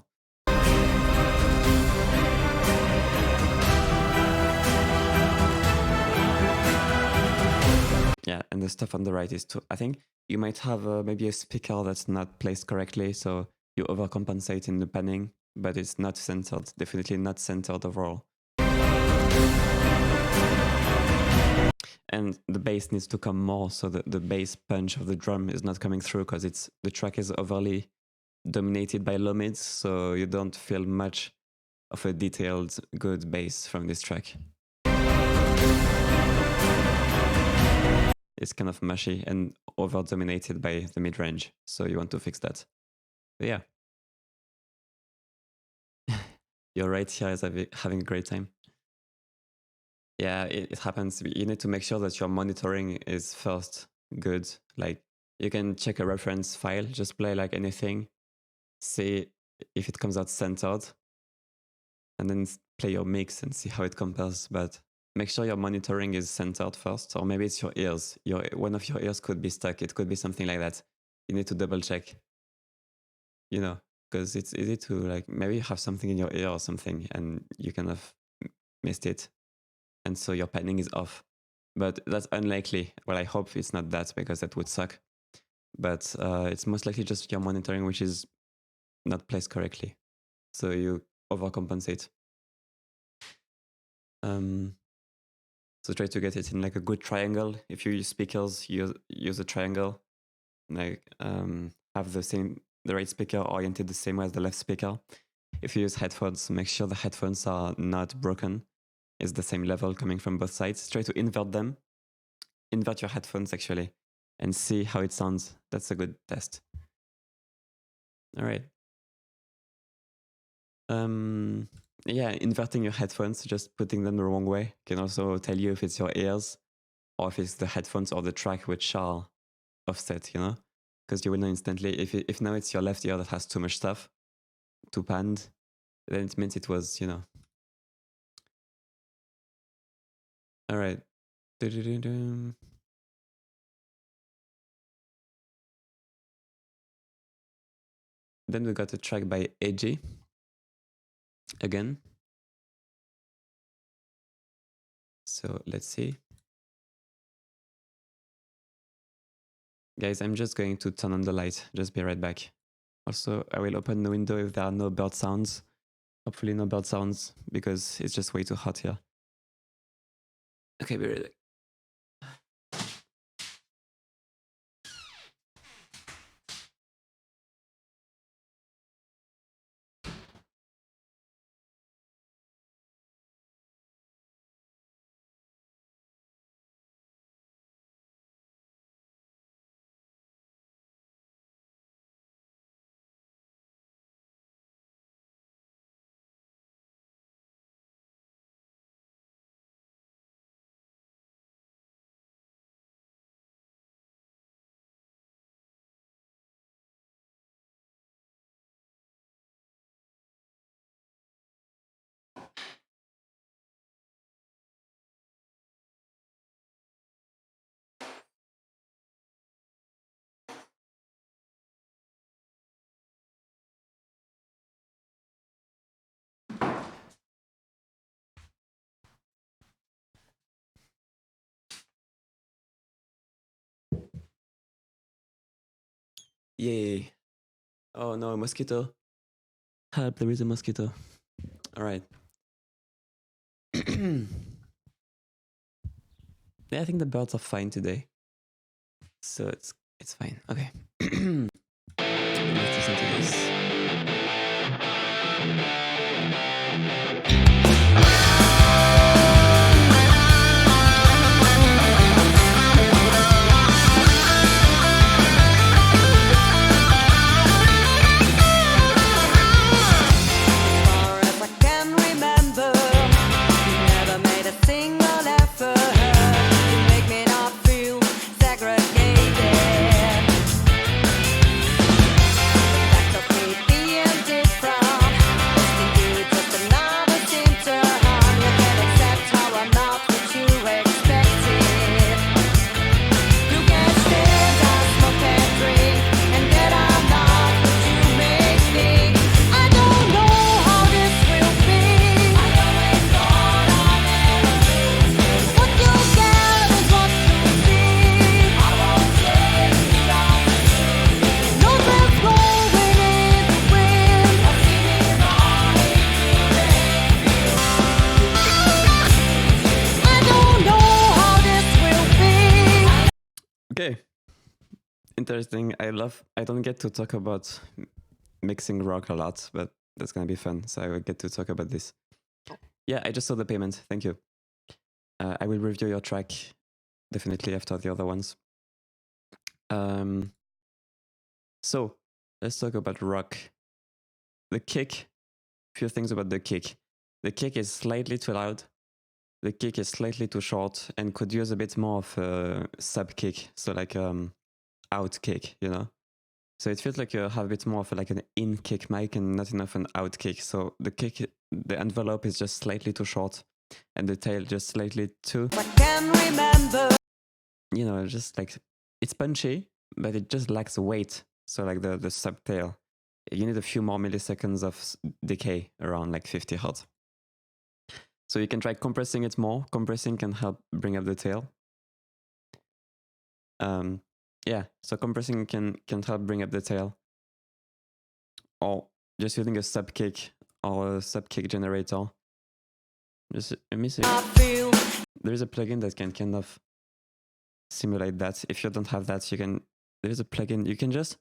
Speaker 1: Yeah, and the stuff on the right is too... I think you might have maybe a speaker that's not placed correctly, so you overcompensate in the panning, but it's not centered, definitely not centered overall. And the bass needs to come more, so the bass punch of the drum is not coming through because the track is overly dominated by low mids, so you don't feel much of a detailed, good bass from this track. It's kind of mushy and over-dominated by the mid-range, so you want to fix that. But yeah. You're right here is having a great time. Yeah, it happens. You need to make sure that your monitoring is first good. Like, you can check a reference file, just play like anything, see if it comes out centered, and then play your mix and see how it compares. But make sure your monitoring is centered first, or maybe it's your ears. One of your ears could be stuck. It could be something like that. You need to double check, you know, because it's easy to like, maybe you have something in your ear or something and you kind of missed it. And so your panning is off. But that's unlikely. Well, I hope it's not that, because that would suck. But it's most likely just your monitoring, which is not placed correctly. So you overcompensate. So try to get it in like a good triangle. If you use speakers, use a triangle. Like have the right speaker oriented the same way as the left speaker. If you use headphones, make sure the headphones are not broken. It's the same level coming from both sides. Try to invert them. Invert your headphones actually, and see how it sounds. That's a good test. All right. Yeah, inverting your headphones, just putting them the wrong way, can also tell you if it's your ears or if it's the headphones or the track which are offset, you know? Because you will know instantly. If now it's your left ear that has too much stuff to panned, then it means it was, you know. All right. Then we got a track by AG. Again. So let's see. Guys, I'm just going to turn on the light. Just be right back. Also, I will open the window if there are no bird sounds. Hopefully no bird sounds, because it's just way too hot here. Okay, be right back. Yay. Oh no, a mosquito. Help, there is a mosquito. All right. Yeah, I think the birds are fine today. So it's fine. Okay. Let's listen to this. Okay. Interesting. I don't get to talk about mixing rock a lot, but that's gonna be fun. So I will get to talk about this. Yeah, I just saw the payment. Thank you. I will review your track definitely after the other ones. So let's talk about rock. The kick. Few things about the kick. The kick is slightly too loud. The kick is slightly too short and could use a bit more of a sub kick, so like out kick, you know. So it feels like you have a bit more of like an in kick mic and not enough an out kick. So the kick, the envelope is just slightly too short, and the tail just slightly too.
Speaker 2: I can remember.
Speaker 1: You know, just like it's punchy, but it just lacks weight. So like the sub tail, you need a few more milliseconds of decay around like 50 Hz. So you can try compressing it more. Compressing can help bring up the tail. Yeah, so compressing can help bring up the tail. Or just using a sub kick or a sub kick generator. Just let me see. There's a plugin that can kind of simulate that. If you don't have that, there's a plugin. You can just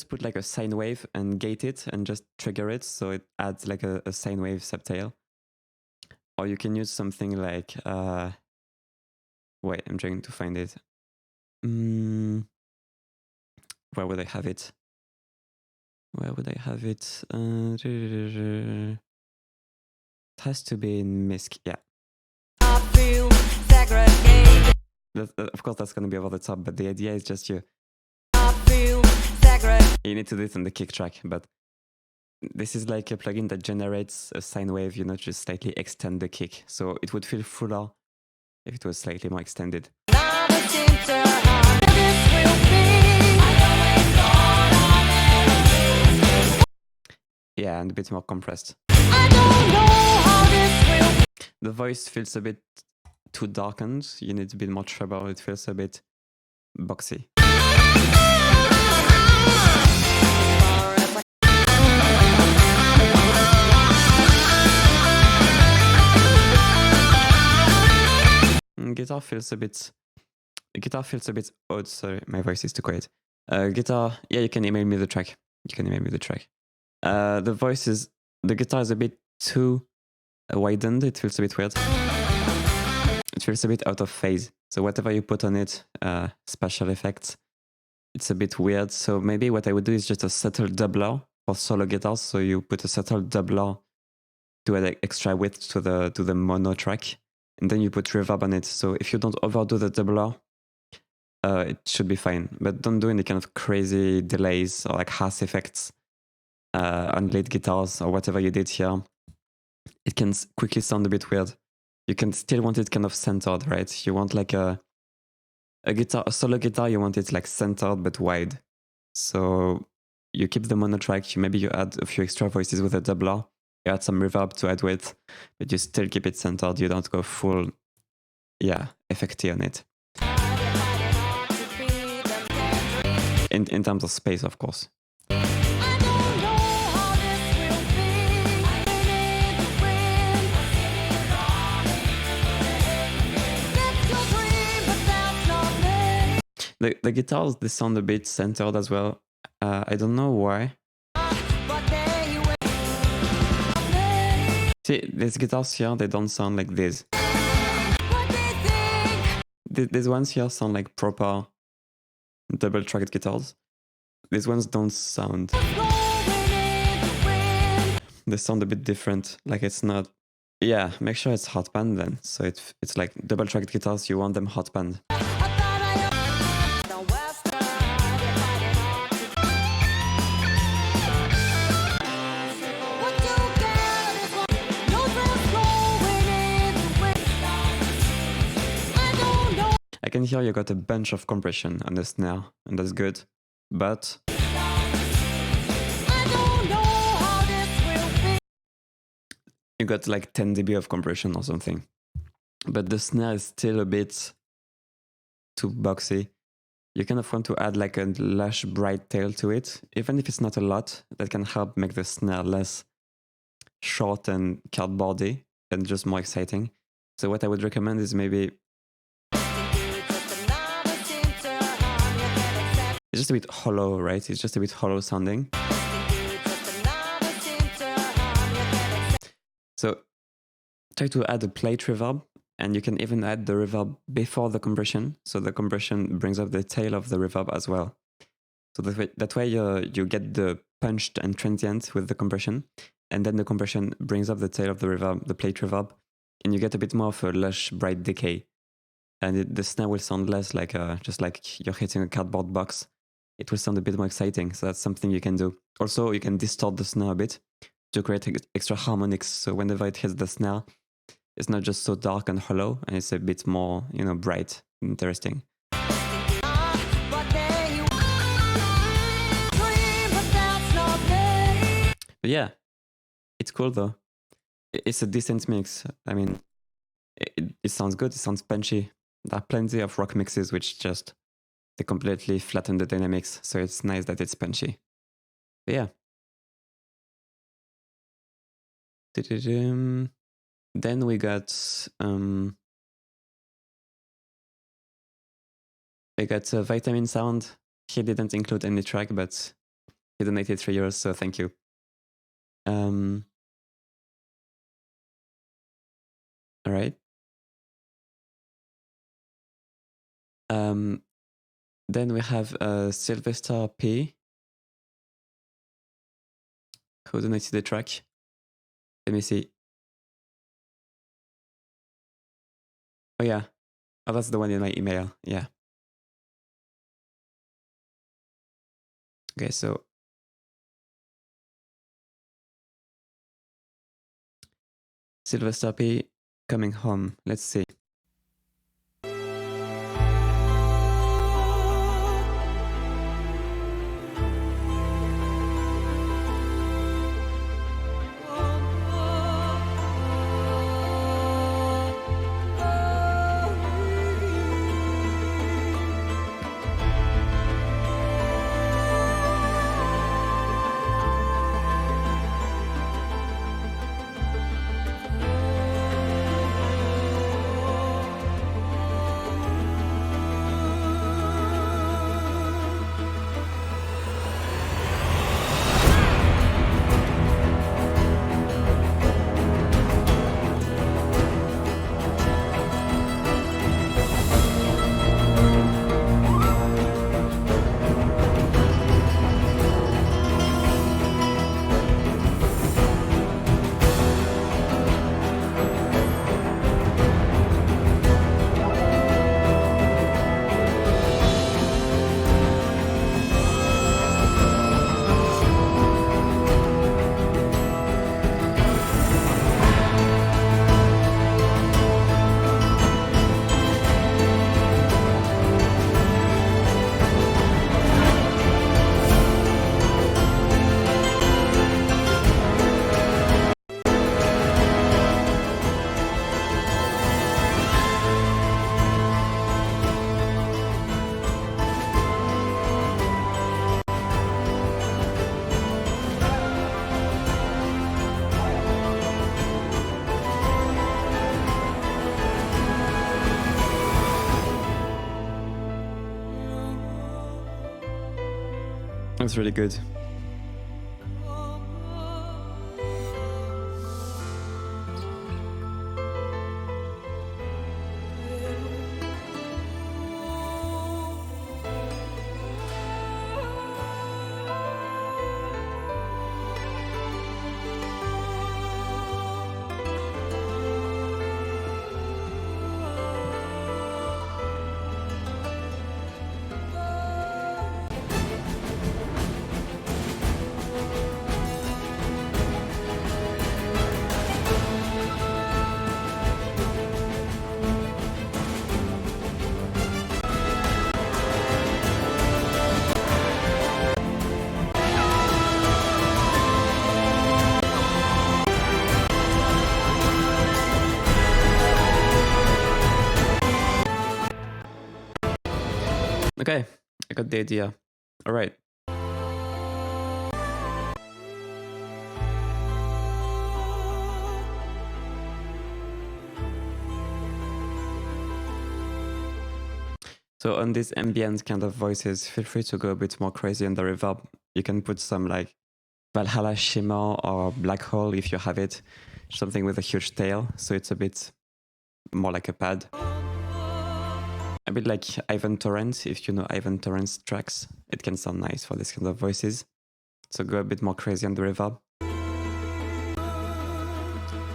Speaker 1: put like a sine wave and gate it and just trigger it, so it adds like a sine wave subtail. Or you can use something like wait, I'm trying to find it. Where would I have it? It has to be in MISC, yeah.
Speaker 2: I feel segregated.
Speaker 1: Of course, that's going to be over the top, but the idea is just you need to do it on the kick track, but this is like a plugin that generates a sine wave, you know, just slightly extend the kick. So it would feel fuller if it was slightly more extended. Yeah, and a bit more compressed. The voice feels a bit too darkened. You need a bit more treble. It feels a bit boxy. Guitar feels a bit odd. Sorry, my voice is too quiet. Guitar, yeah, you can email me the track. The guitar is a bit too widened. It feels a bit weird. It feels a bit out of phase. So whatever you put on it, special effects, it's a bit weird. So maybe what I would do is just a subtle doubler for solo guitars. So you put a subtle doubler to add extra width to the mono track, and then you put reverb on it. So if you don't overdo the doubler, it should be fine. But don't do any kind of crazy delays or like harsh effects on lead guitars or whatever you did here. It can quickly sound a bit weird. You can still want it kind of centered, right? You want like a solo guitar, you want it like centered but wide. So you keep the mono track, maybe you add a few extra voices with a doubler, you add some reverb to add width, but you still keep it centered. You don't go full, effecty on it. In terms of space, of course. The guitars, they sound a bit centered as well. I don't know why. See, these guitars here, they don't sound like this. These ones here sound like proper double-tracked guitars. These ones don't sound. They sound a bit different. Like it's not. Yeah, make sure it's hot band then. So it's like double-tracked guitars. You want them hot band. I can hear you got a bunch of compression on the snare, and that's good, but you got like 10 dB of compression or something. But the snare is still a bit too boxy. You kind of want to add like a lush, bright tail to it, even if it's not a lot. That can help make the snare less short and cardboardy and just more exciting. So what I would recommend is maybe it's just a bit hollow, right? It's just a bit hollow sounding. So try to add a plate reverb, and you can even add the reverb before the compression. So the compression brings up the tail of the reverb as well. So that way you get the punched and transient with the compression, and then the compression brings up the tail of the reverb, the plate reverb, and you get a bit more of a lush, bright decay. And the snare will sound less like just like you're hitting a cardboard box. It will sound a bit more exciting. So that's something you can do. Also, you can distort the snare a bit to create extra harmonics. So whenever it hits the snare, it's not just so dark and hollow, and it's a bit more, bright and interesting. But yeah, it's cool though. It's a decent mix. I mean, it sounds good. It sounds punchy. There are plenty of rock mixes which just, they completely flatten the dynamics. So it's nice that it's punchy. But yeah. Then we got Vitamin Sound. He didn't include any track, but he donated €3, so thank you. All right. Then we have Sylvester P, who donated the track. Let me see. Oh yeah. Oh, that's the one in my email. Yeah. Okay, so Sylvester P, Coming Home. Let's see. That's really good. Okay, I got the idea. All right. So on these ambient kind of voices, feel free to go a bit more crazy on the reverb. You can put some like Valhalla Shimmer or Black Hole if you have it, something with a huge tail, so it's a bit more like a pad. A bit like Ivan Torrent, if you know Ivan Torrent's tracks. It can sound nice for this kind of voices. So go a bit more crazy on the reverb.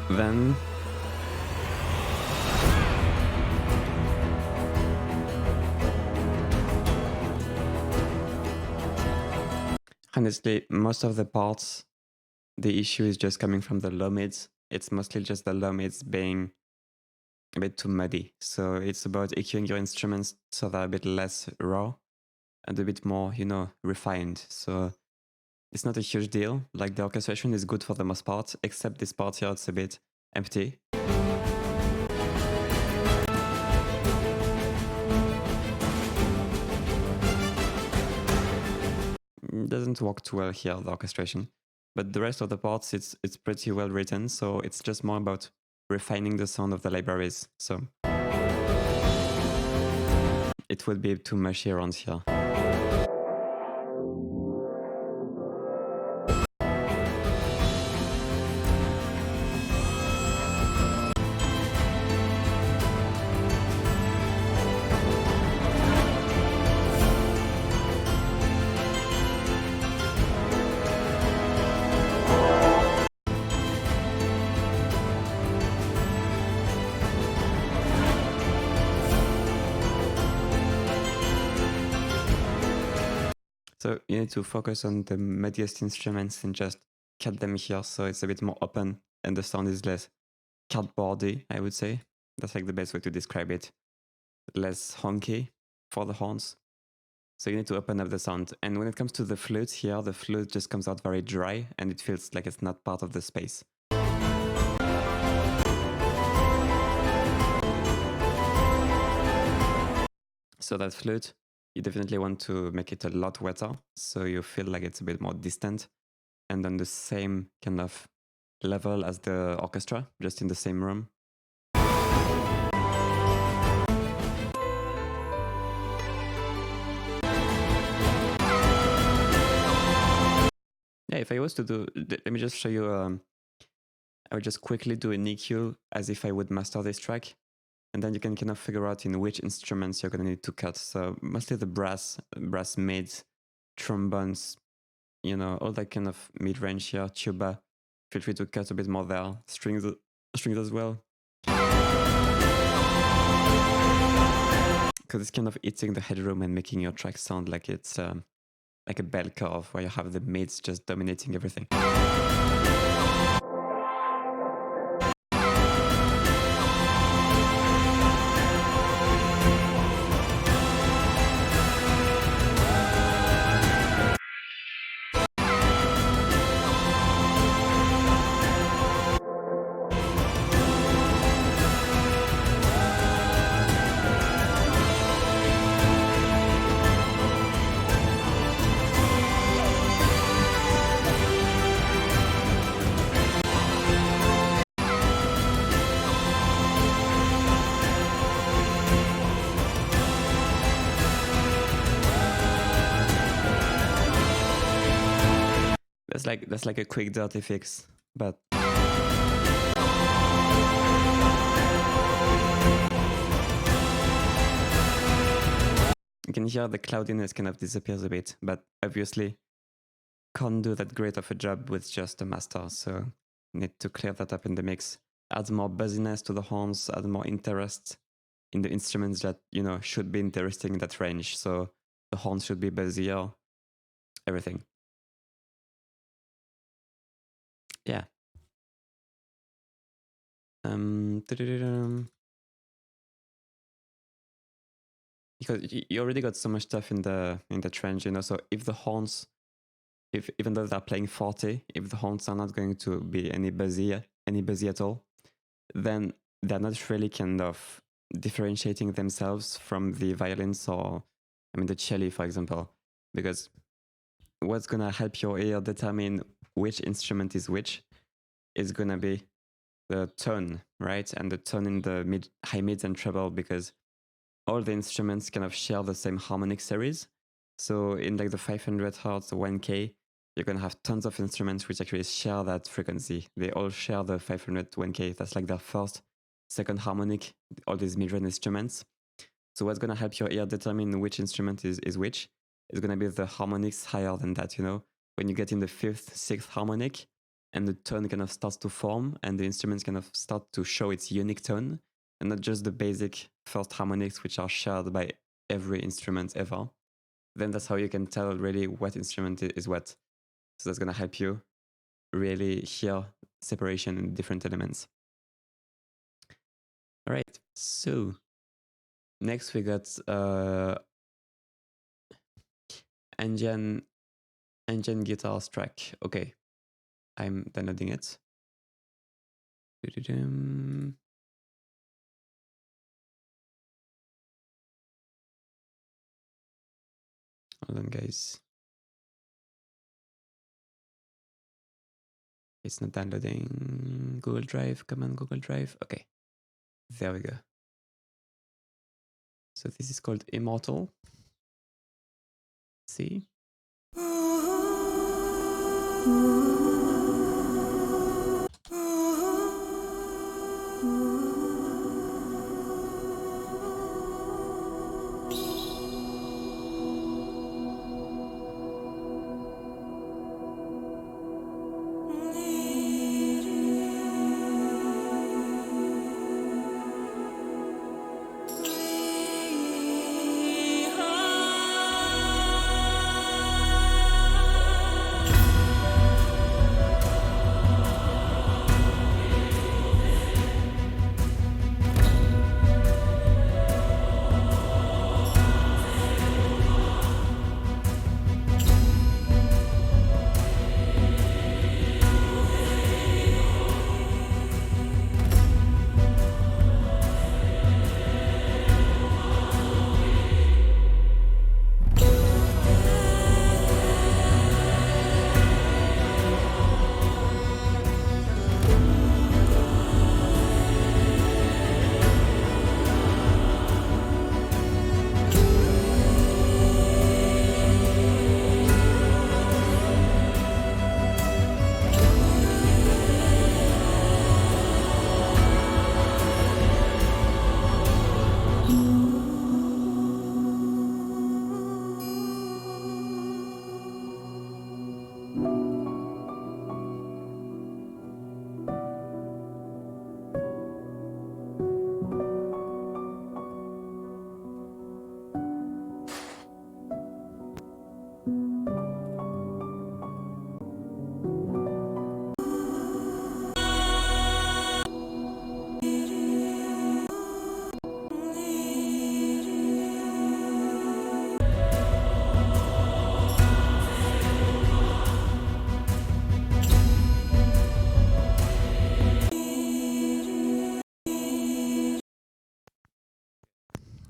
Speaker 1: Then honestly, most of the parts, the issue is just coming from the low mids. It's mostly just the low mids being a bit too muddy. So it's about EQing your instruments so they're a bit less raw and a bit more, you know, refined. So it's not a huge deal. Like the orchestration is good for the most part, except this part here, it's a bit empty. Doesn't work too well here, the orchestration. But the rest of the parts, it's pretty well written, so it's just more about refining the sound of the libraries. So it would be too mushy around here. So you need to focus on the muddiest instruments and just cut them here so it's a bit more open and the sound is less cardboardy, I would say. That's like the best way to describe it. Less honky for the horns. So you need to open up the sound. And when it comes to the flute here, the flute just comes out very dry and it feels like it's not part of the space. So that flute, you definitely want to make it a lot wetter so you feel like it's a bit more distant and on the same kind of level as the orchestra, just in the same room. Yeah, if I was to do, let me just show you, I would just quickly do an EQ as if I would master this track. And then you can kind of figure out in which instruments you're going to need to cut. So mostly the brass mids, trombones, you know, all that kind of mid-range here, tuba. Feel free to cut a bit more there. Strings as well. Because it's kind of eating the headroom and making your track sound like it's like a bell curve where you have the mids just dominating everything. That's like a quick dirty fix, but you can hear the cloudiness kind of disappears a bit, but obviously can't do that great of a job with just a master, so need to clear that up in the mix. Add more buzziness to the horns, add more interest in the instruments that, you know, should be interesting in that range. So the horns should be buzzier, everything. Yeah. Because you already got so much stuff in the range, you know. So if the horns, even though they're playing 40, if the horns are not going to be any busy at all, then they're not really kind of differentiating themselves from the violins or, I mean, the cello, for example, because what's gonna help your ear determine which instrument is which is gonna be the tone, right? And the tone in the high mids and treble, because all the instruments kind of share the same harmonic series. So in like the 500 Hz, 1K, you're gonna have tons of instruments which actually share that frequency. They all share the 501K. That's like their first, second harmonic, all these mid-range instruments. So what's gonna help your ear determine which instrument is which is gonna be the harmonics higher than that, you know? When you get in the fifth, sixth harmonic, and the tone kind of starts to form, and the instruments kind of start to show its unique tone, and not just the basic first harmonics which are shared by every instrument ever, then that's how you can tell really what instrument is what. So that's gonna help you really hear separation in different elements. All right, so next we got engine guitars track. Okay, I'm downloading it. Hold on, guys. It's not downloading. Google Drive, come on, Google Drive. Okay, there we go. So this is called Immortal. See?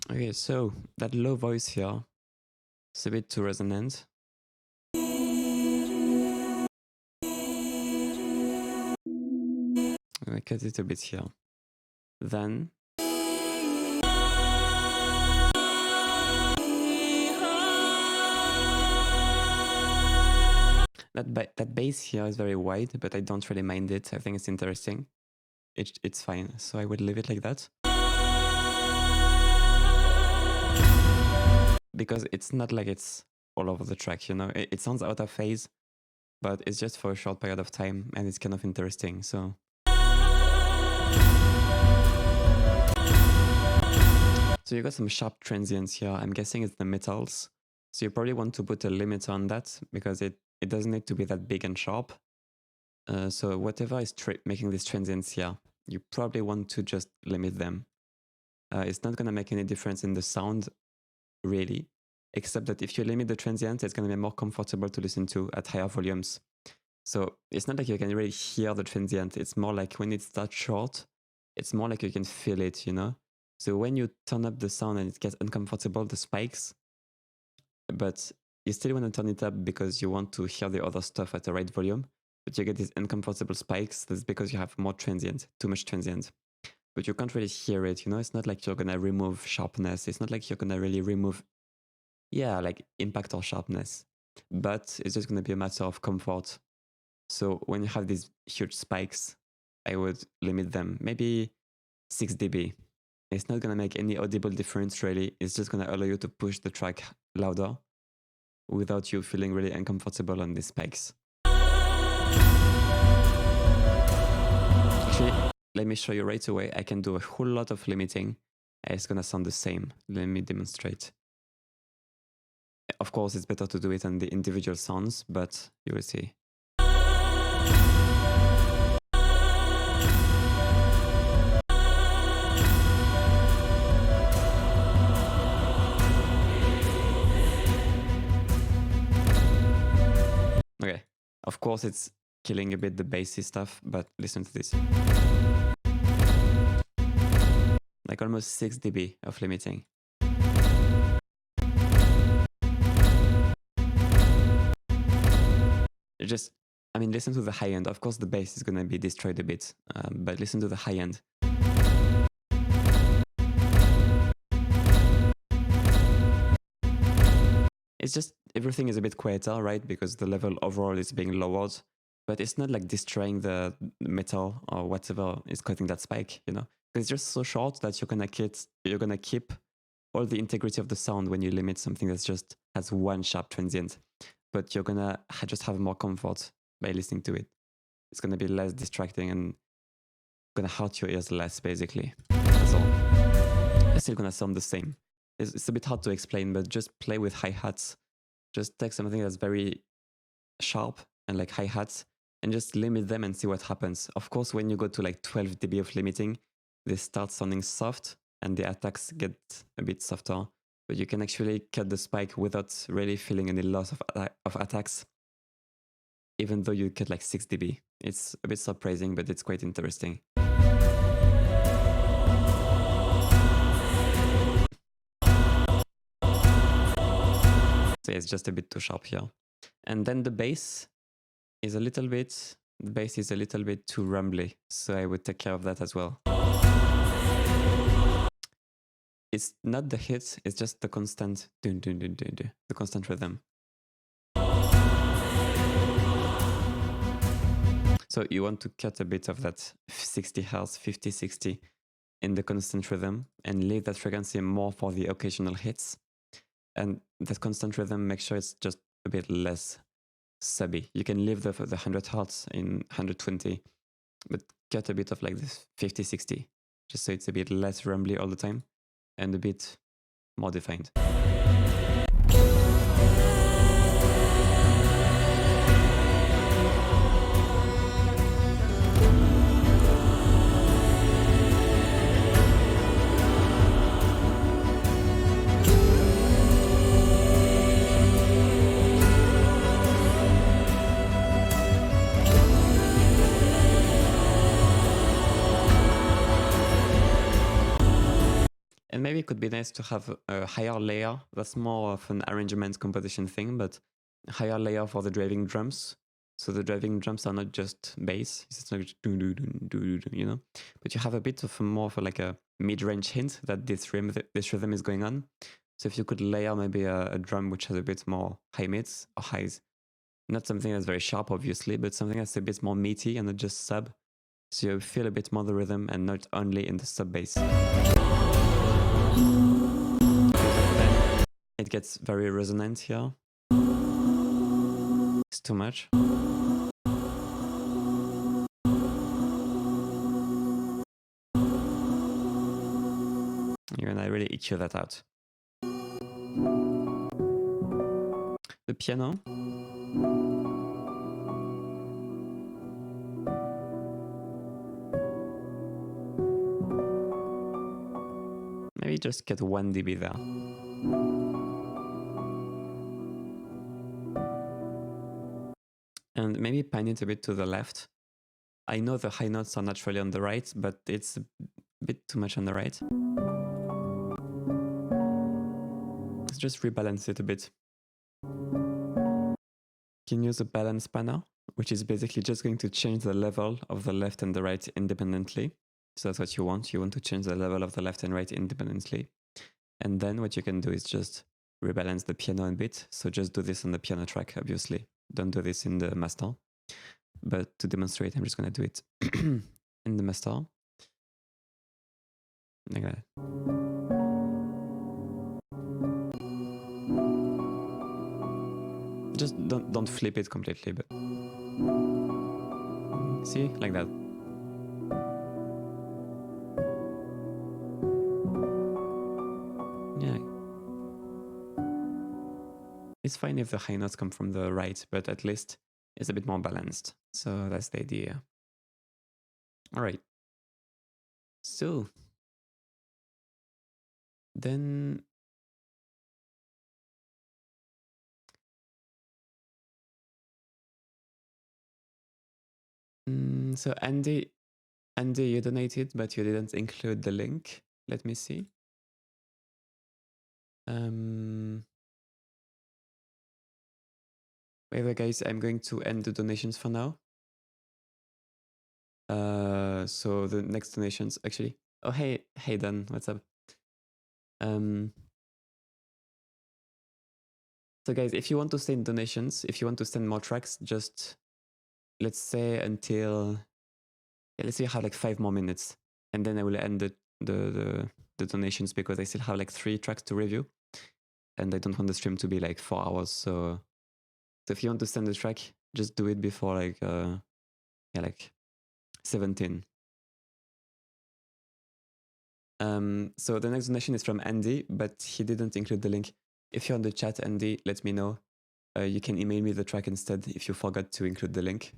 Speaker 1: Okay, so that low voice here is a bit too resonant. I'm gonna cut it a bit here. Then that bass here is very wide, but I don't really mind it. I think it's interesting. It's fine, so I would leave it like that. Because it's not like it's all over the track, you know? It sounds out of phase, but it's just for a short period of time, and it's kind of interesting, so... So you got some sharp transients here. I'm guessing it's the metals. So you probably want to put a limiter on that, because it doesn't need to be that big and sharp. So whatever is making these transients here, you probably want to just limit them. It's not gonna make any difference in the sound, really, except that if you limit the transients, it's going to be more comfortable to listen to at higher volumes. So it's not like you can really hear the transient. It's more like when it's that short, it's more like you can feel it, you know? So when you turn up the sound and it gets uncomfortable, the spikes, but you still want to turn it up because you want to hear the other stuff at the right volume, but you get these uncomfortable spikes. That's because you have more transient, too much transient. But you can't really hear it, you know? It's not like you're going to remove sharpness. It's not like you're going to really remove, yeah, like impact or sharpness. but it's just going to be a matter of comfort. So when you have these huge spikes, I would limit them maybe 6 dB. It's not going to make any audible difference really. It's just going to allow you to push the track louder without you feeling really uncomfortable on these spikes. Actually, let me show you right away. I can do a whole lot of limiting. It's going to sound the same. Let me demonstrate. Of course, it's better to do it on the individual sounds, but you will see. Okay, of course it's killing a bit the bassy stuff, but listen to this. Like almost 6 dB of limiting. Just, I mean, listen to the high end. Of course the bass is going to be destroyed a bit, but listen to the high end. It's just, everything is a bit quieter, right? Because the level overall is being lowered, but it's not like destroying the metal or whatever is causing that spike, you know? It's just so short that you're gonna keep all the integrity of the sound when you limit something that just has one sharp transient, but you're gonna just have more comfort by listening to it. It's gonna be less distracting and gonna hurt your ears less, basically. That's all. It's still gonna sound the same. It's a bit hard to explain, but just play with hi-hats. Just take something that's very sharp and like hi-hats and just limit them and see what happens. Of course, when you go to like 12 dB of limiting, they start sounding soft and the attacks get a bit softer, but you can actually cut the spike without really feeling any loss of attacks, even though you cut like 6 dB. It's a bit surprising, but it's quite interesting. So it's just a bit too sharp here. And then the bass is a little bit too rumbly. So I would take care of that as well. It's not the hits, it's just the constant dun, dun, dun, dun, dun, the constant rhythm. So you want to cut a bit of that 60 Hz, 50, 60 in the constant rhythm and leave that frequency more for the occasional hits. And that constant rhythm, make sure it's just a bit less subby. You can leave the 100 Hz in 120, but cut a bit of like this 50, 60, just so it's a bit less rumbly all the time and a bit more defined. And maybe it could be nice to have a higher layer. That's more of an arrangement composition thing, but a higher layer for the driving drums. So the driving drums are not just bass, it's not just you know, but you have a bit of more of like a mid-range hint that this rhythm is going on. So if you could layer maybe a drum which has a bit more high mids or highs, not something that's very sharp obviously, but something that's a bit more meaty and not just sub. So you feel a bit more the rhythm and not only in the sub bass. It gets very resonant here. It's too much. And I really EQ that out. The piano. Maybe just get 1 dB there. And maybe pan it a bit to the left. I know the high notes are naturally on the right, but it's a bit too much on the right. Let's just rebalance it a bit. You can use a balance panner, which is basically just going to change the level of the left and the right independently. So that's what you want. You want to change the level of the left and right independently. And then what you can do is just rebalance the piano a bit. So just do this on the piano track, obviously. Don't do this in the master. But to demonstrate, I'm just going to do it in the master. Like that. Just don't flip it completely, but see, like that. Yeah. It's fine if the high notes come from the right, but at least it's a bit more balanced. So that's the idea. All right. So then so Andy, you donated, but you didn't include the link. Let me see. Wait, guys, I'm going to end the donations for now. So the next donations, actually. Oh, hey Dan, what's up? So guys, if you want to send donations, if you want to send more tracks, just let's say until let's say you have like 5 more minutes, and then I will end the donations because I still have like 3 tracks to review, and I don't want the stream to be like 4 hours. So if you want to send a track, just do it before like like 17. So the next donation is from Andy, but he didn't include the link. If you're on the chat, Andy, let me know. You can email me the track instead if you forgot to include the link.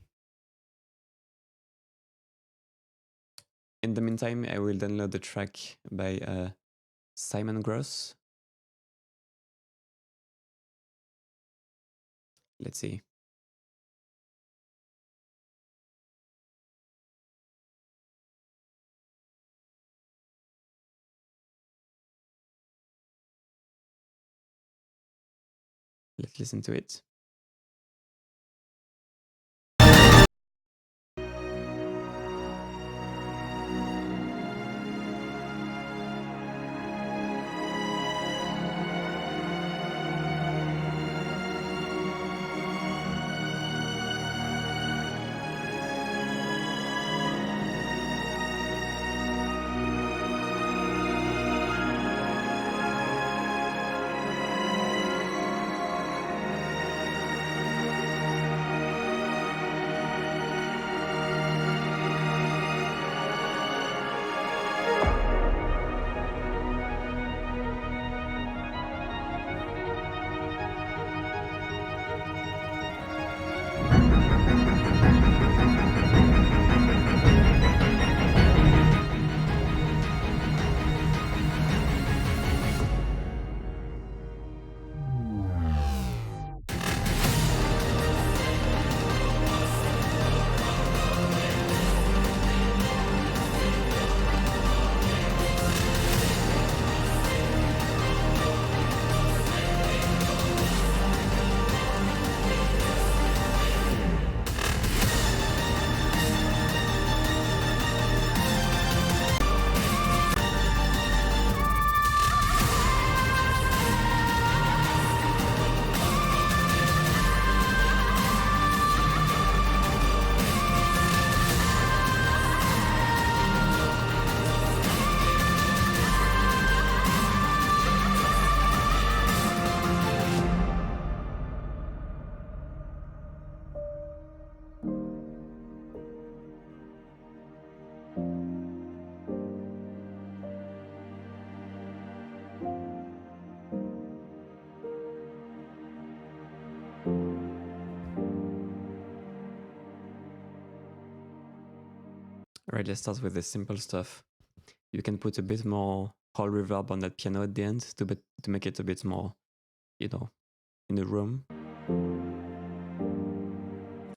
Speaker 1: In the meantime, I will download the track by Simon Gross. Let's see. Let's listen to it. All right, let's start with the simple stuff. You can put a bit more hall reverb on that piano at the end to make it a bit more, in the room.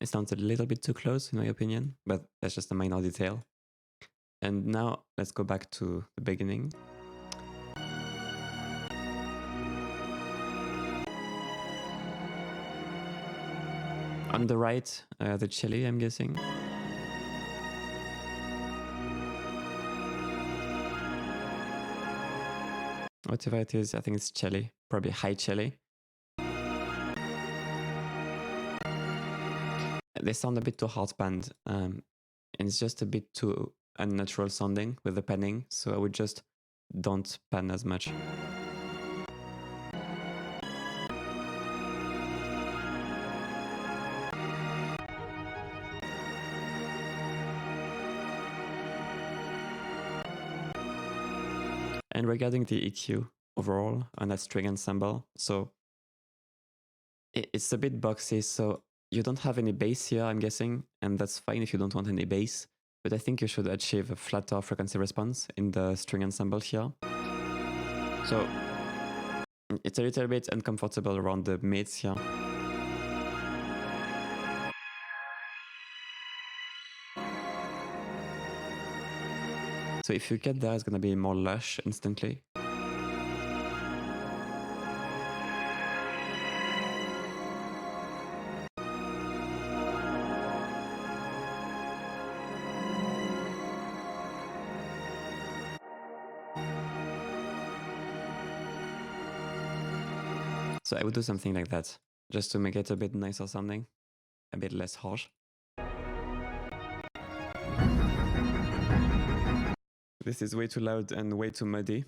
Speaker 1: It sounds a little bit too close, in my opinion, but that's just a minor detail. And now let's go back to the beginning. On the right, the cello, I'm guessing. whatever it is. I think it's cello, probably high cello. They sound a bit too hard panned, and it's just a bit too unnatural sounding with the panning, so I would just don't pan as much. And regarding the EQ overall on that string ensemble, so it's a bit boxy, so you don't have any bass here, I'm guessing, and that's fine if you don't want any bass, but I think you should achieve a flatter frequency response in the string ensemble here. So it's a little bit uncomfortable around the mids here. So if you get there, it's gonna be more lush instantly. So I would do something like that, just to make it a bit nicer sounding, a bit less harsh. This is way too loud and way too muddy.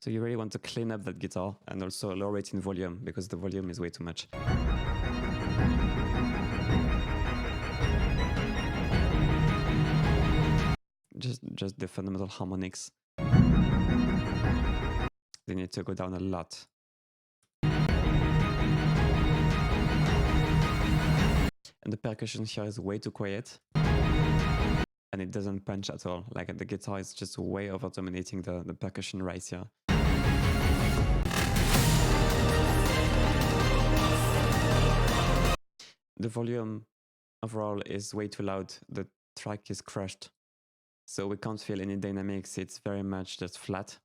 Speaker 1: So you really want to clean up that guitar and also lower it in volume because the volume is way too much. Just the fundamental harmonics. They need to go down a lot. And the percussion here is way too quiet. And it doesn't punch at all. Like the guitar is just way over dominating the percussion right here. The volume overall is way too loud. The track is crushed. So we can't feel any dynamics. It's very much just flat.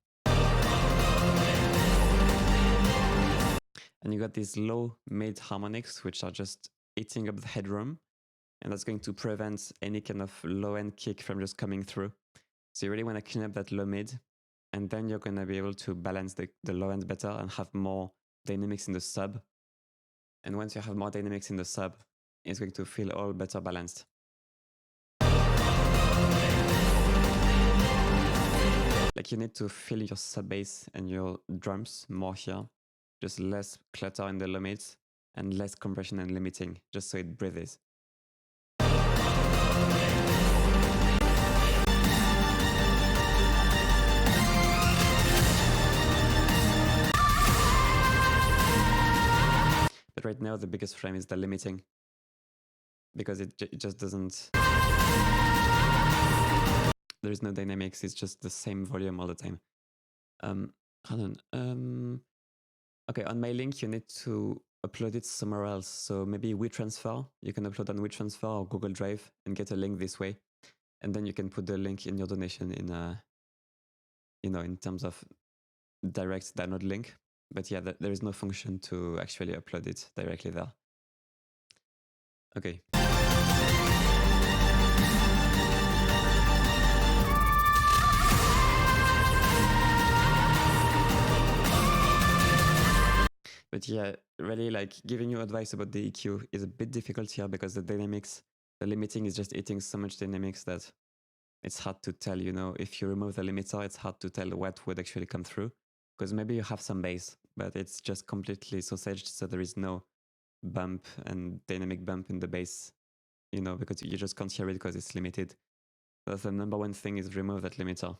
Speaker 1: And you got these low mid harmonics, which are just eating up the headroom. And that's going to prevent any kind of low end kick from just coming through. So you really want to clean up that low mid. And then you're going to be able to balance the low end better and have more dynamics in the sub. And once you have more dynamics in the sub, it's going to feel all better balanced. Like you need to feel your sub bass and your drums more here. Just less clutter in the low mids and less compression and limiting, just so it breathes. But right now the biggest frame is the limiting, because it just doesn't... There is no dynamics, it's just the same volume all the time. Hold on. Okay, on my link you need to upload it somewhere else. So maybe WeTransfer, you can upload on WeTransfer or Google Drive and get a link this way. And then you can put the link in your donation in, in terms of direct download link. But yeah, there is no function to actually upload it directly there. Okay. But yeah, really like giving you advice about the EQ is a bit difficult here because the dynamics, the limiting is just eating so much dynamics that it's hard to tell, if you remove the limiter, it's hard to tell what would actually come through. Because maybe you have some bass, but it's just completely sausaged, so there is no bump and dynamic bump in the bass, because you just can't hear it because it's limited. That's the number one thing, is remove that limiter.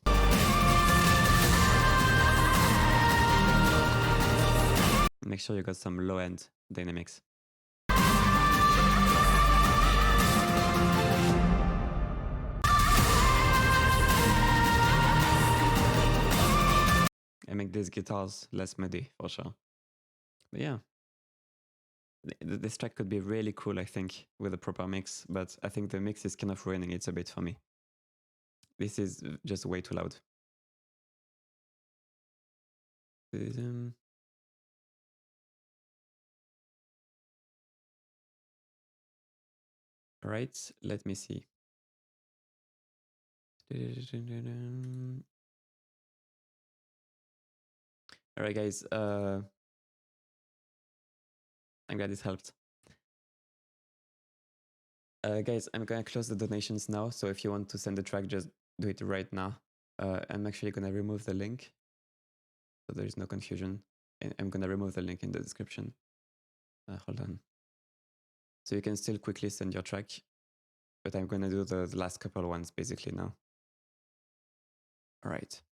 Speaker 1: Make sure you got some low-end dynamics. And make these guitars less muddy, for sure. But yeah, this track could be really cool, I think, with a proper mix, but I think the mix is kind of ruining it a bit for me. This is just way too loud. Right, let me see. All right, guys. I'm glad this helped. Guys, I'm gonna close the donations now. So if you want to send the track, just do it right now. I'm actually gonna remove the link, so there is no confusion. And I'm gonna remove the link in the description. Hold on. So you can still quickly send your track, but I'm gonna do the last couple ones basically now. All right.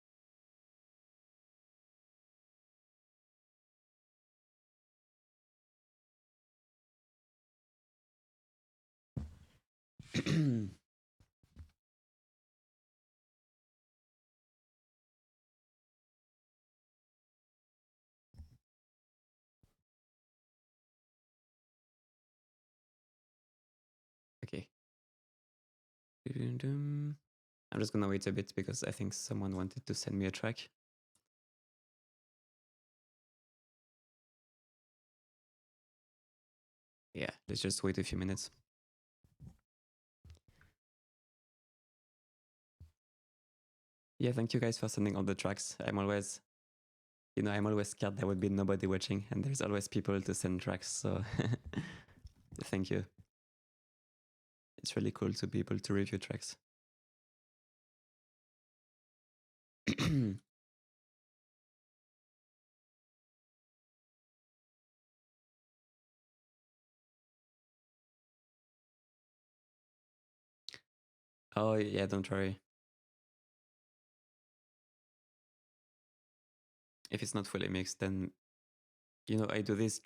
Speaker 1: Okay. I'm just gonna wait a bit because I think someone wanted to send me a track. Yeah, let's just wait a few minutes. Yeah, thank you guys for sending all the tracks. I'm always scared there would be nobody watching, and there's always people to send tracks, so thank you. It's really cool to be able to review tracks. Oh yeah, don't worry. If it's not fully mixed, then I do these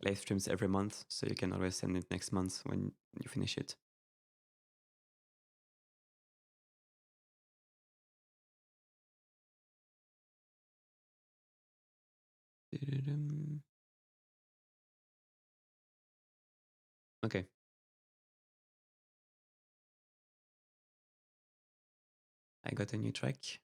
Speaker 1: live streams every month, so you can always send it next month when you finish it. Okay. I got a new track.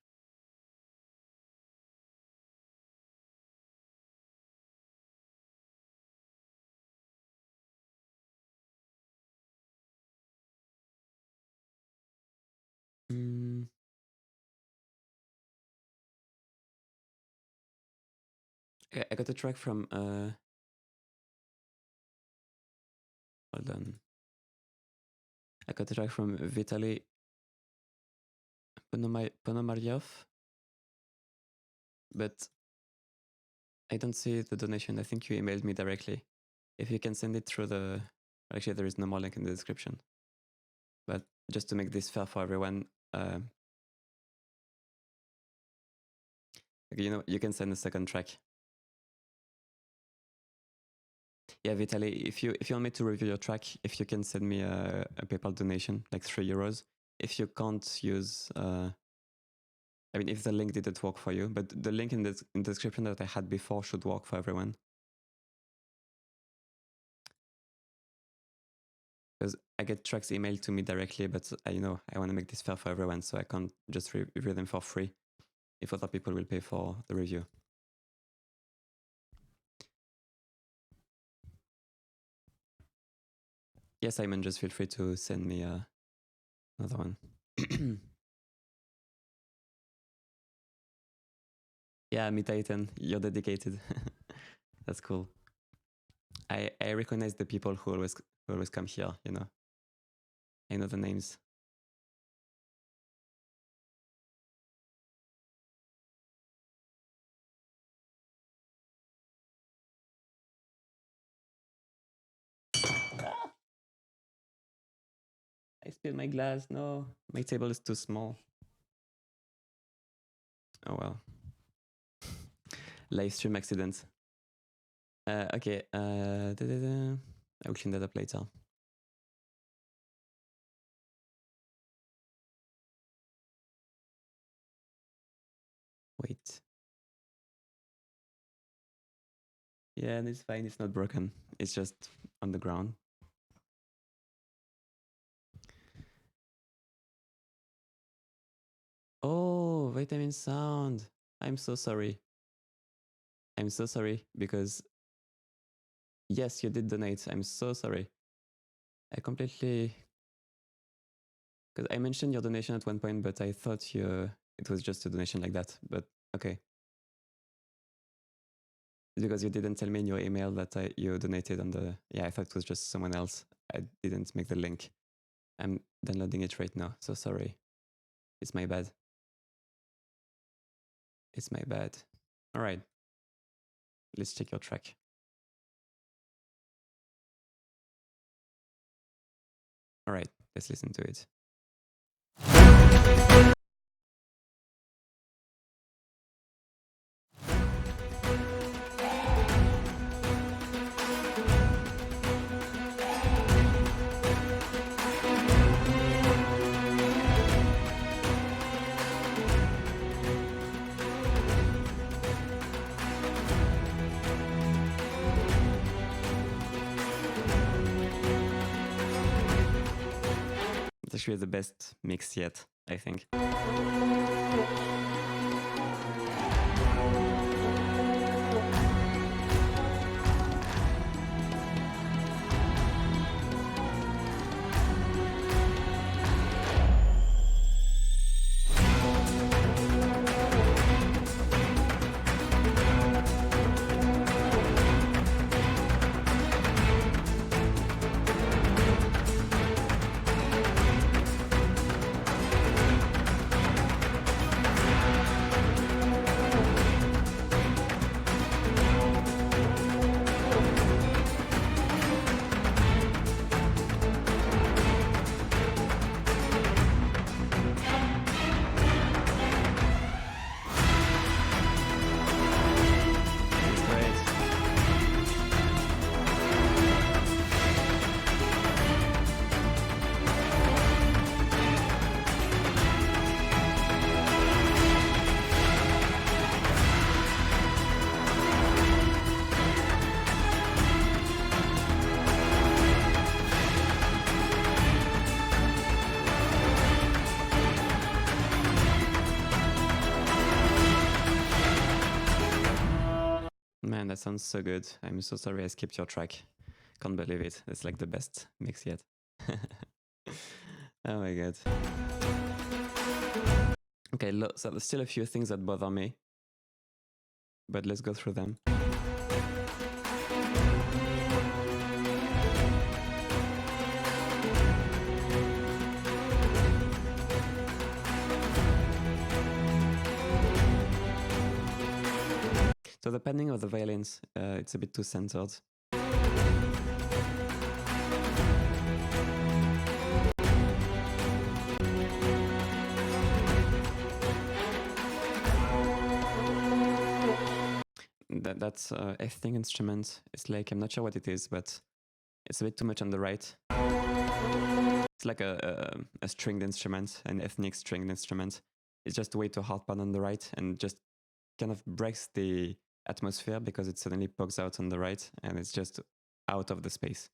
Speaker 1: I got a track from hold on. I got a track from Vitaly Ponomaryov, but I don't see the donation. I think you emailed me directly. If you can send it through the... Actually, there is no more link in the description. But just to make this fair for everyone, you can send a second track. Yeah, Vitaly, if you want me to review your track, if you can send me a PayPal donation, like €3. If you can't use... if the link didn't work for you, but the link in the description that I had before should work for everyone. Because I get tracks emailed to me directly, but I want to make this fair for everyone, so I can't just review them for free if other people will pay for the review. Yes, Simon, just feel free to send me another one. Yeah, me Titan, you're dedicated. That's cool. I recognize the people who always come here, I know the names. I spilled my glass. No, my table is too small. Oh well. Live stream accident. Okay. I will clean that up later. Wait. Yeah, and it's fine. It's not broken. It's just on the ground. Oh, vitamin sound. I'm so sorry. I'm so sorry because yes, you did donate. I'm so sorry. I completely Because I mentioned your donation at one point, but I thought it was just a donation like that. But okay. Because you didn't tell me in your email that you donated on the... Yeah, I thought it was just someone else. I didn't make the link. I'm downloading it right now, so sorry. It's my bad. It's my bad. All right. Let's check your track. All right, let's listen to it. It's actually the best mix yet, I think. Man, that sounds so good. I'm so sorry I skipped your track. Can't believe it. It's like the best mix yet. Oh my god. Okay, so there's still a few things that bother me, but let's go through them. So the panning of the violins, it's a bit too centered. That's ethnic instrument. It's like, I'm not sure what it is, but it's a bit too much on the right. It's like a stringed instrument, an ethnic stringed instrument. It's just way too hard pan on the right and just kind of breaks the atmosphere because it suddenly pokes out on the right and it's just out of the space.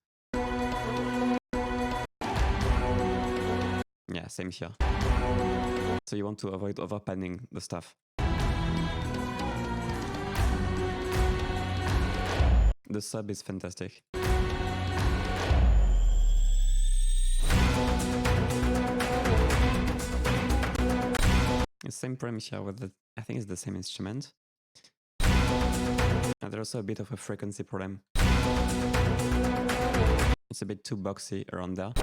Speaker 1: Yeah, same here. So you want to avoid overpanning the stuff. The sub is fantastic. The same problem here with the, I think it's the same instrument. And there's also a bit of a frequency problem. It's a bit too boxy around there.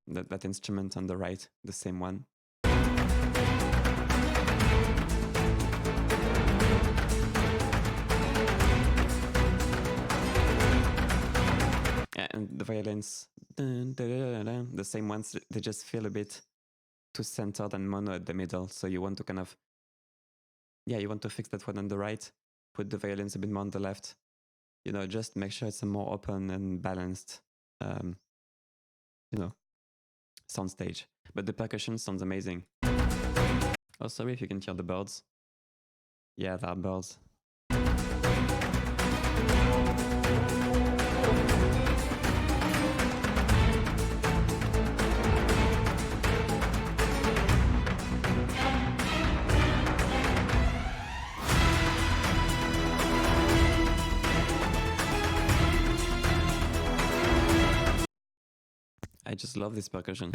Speaker 1: That instrument on the right, the same one. Yeah, and the violins, the same ones, they just feel a bit too centered and mono at the middle. So you want to kind of, yeah, you want to fix that one on the right, put the violins a bit more on the left. You know, just make sure it's a more open and balanced, you know, sound stage. But the percussion sounds amazing. Oh, sorry if you can hear the birds. Yeah, there are birds. I just love this percussion.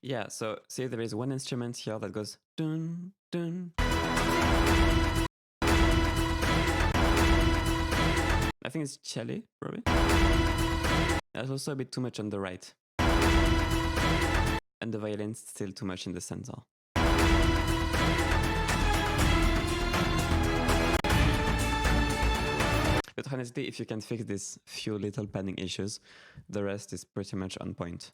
Speaker 1: Yeah, so see, there is one instrument here that goes dun dun. I think it's cello, probably. There's also a bit too much on the right. And the violin's still too much in the center. But honestly, if you can fix these few little panning issues, the rest is pretty much on point.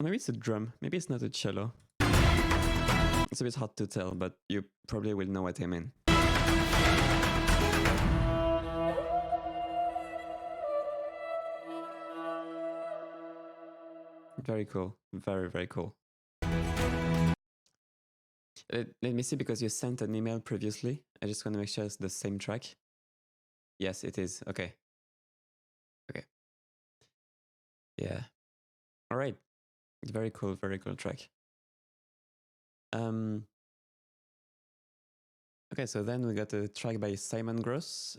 Speaker 1: Maybe it's a drum, maybe it's not a cello. It's a bit hard to tell, but you probably will know what I mean. Very cool, very, very cool. Let me see, because you sent an email previously. I just want to make sure it's the same track. Yes, it is. Okay. Okay. Yeah. All right. Very cool track. Okay, so then we got a track by Simon Gross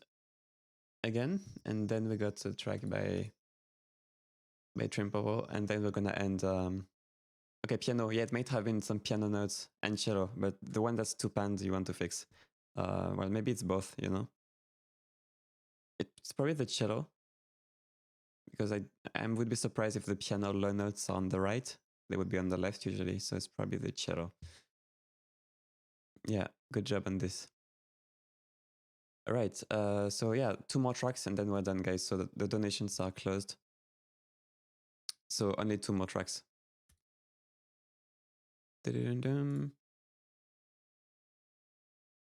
Speaker 1: again, and then we got a track by Trimpovo, and then we're gonna end. Okay, piano. Yeah, it might have been some piano notes and cello, but the one that's two pans you want to fix. Well, maybe it's both. You know, it's probably the cello. Because I would be surprised if the piano low notes are on the right. They would be on the left usually, so it's probably the cello. Yeah, good job on this. All right, so yeah, 2 more tracks and then we're done, guys. So the donations are closed. So only 2 more tracks.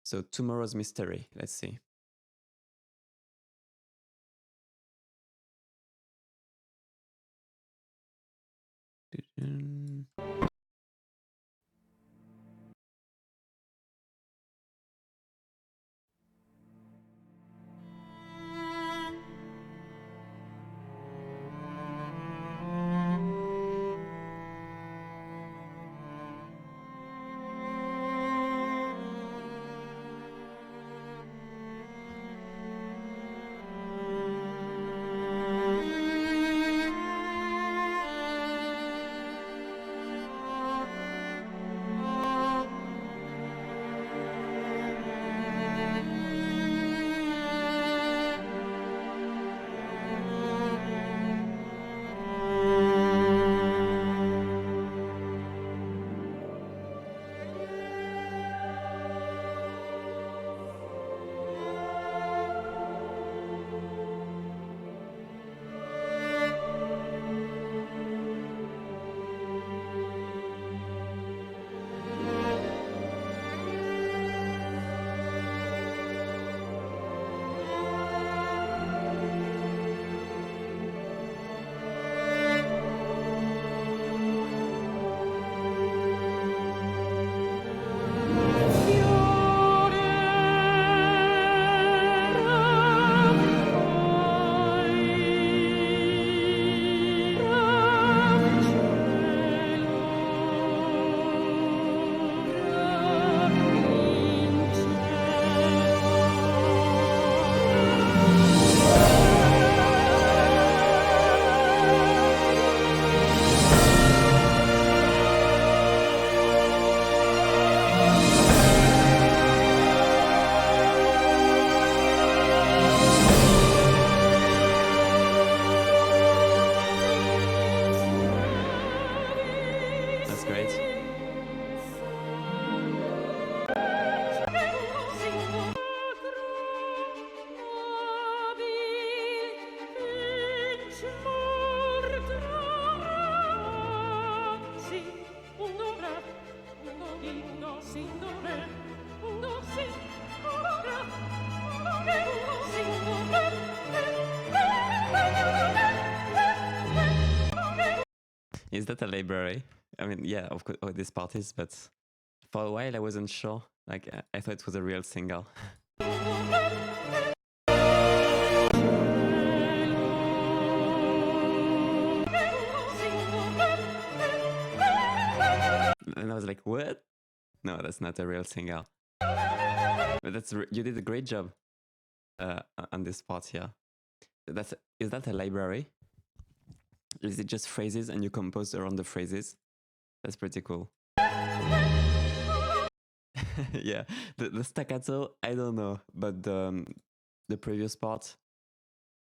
Speaker 1: So Tomorrow's Mystery, let's see. Is that a library? I mean, yeah, of course, this part is, but for a while I wasn't sure. Like, I thought it was a real single. And I was like, what? No, that's not a real single. But you did a great job on this part here. Is that a library? Is it just phrases and you compose around the phrases? That's pretty cool. Yeah, the staccato, I don't know, but the previous part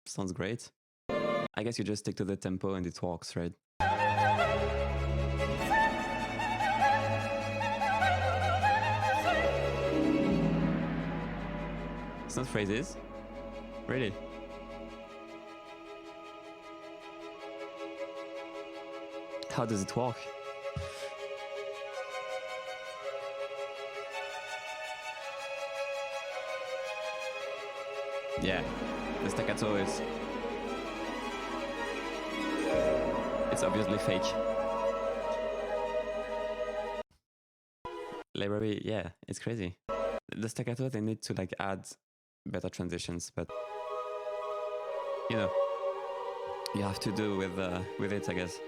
Speaker 1: sounds great. I guess you just stick to the tempo and it works, right? It's not phrases? Really? How does it work? Yeah, the staccato is... It's obviously fake. Library, yeah, it's crazy. The staccato, they need to like add better transitions, but you know, you have to do with it, I guess.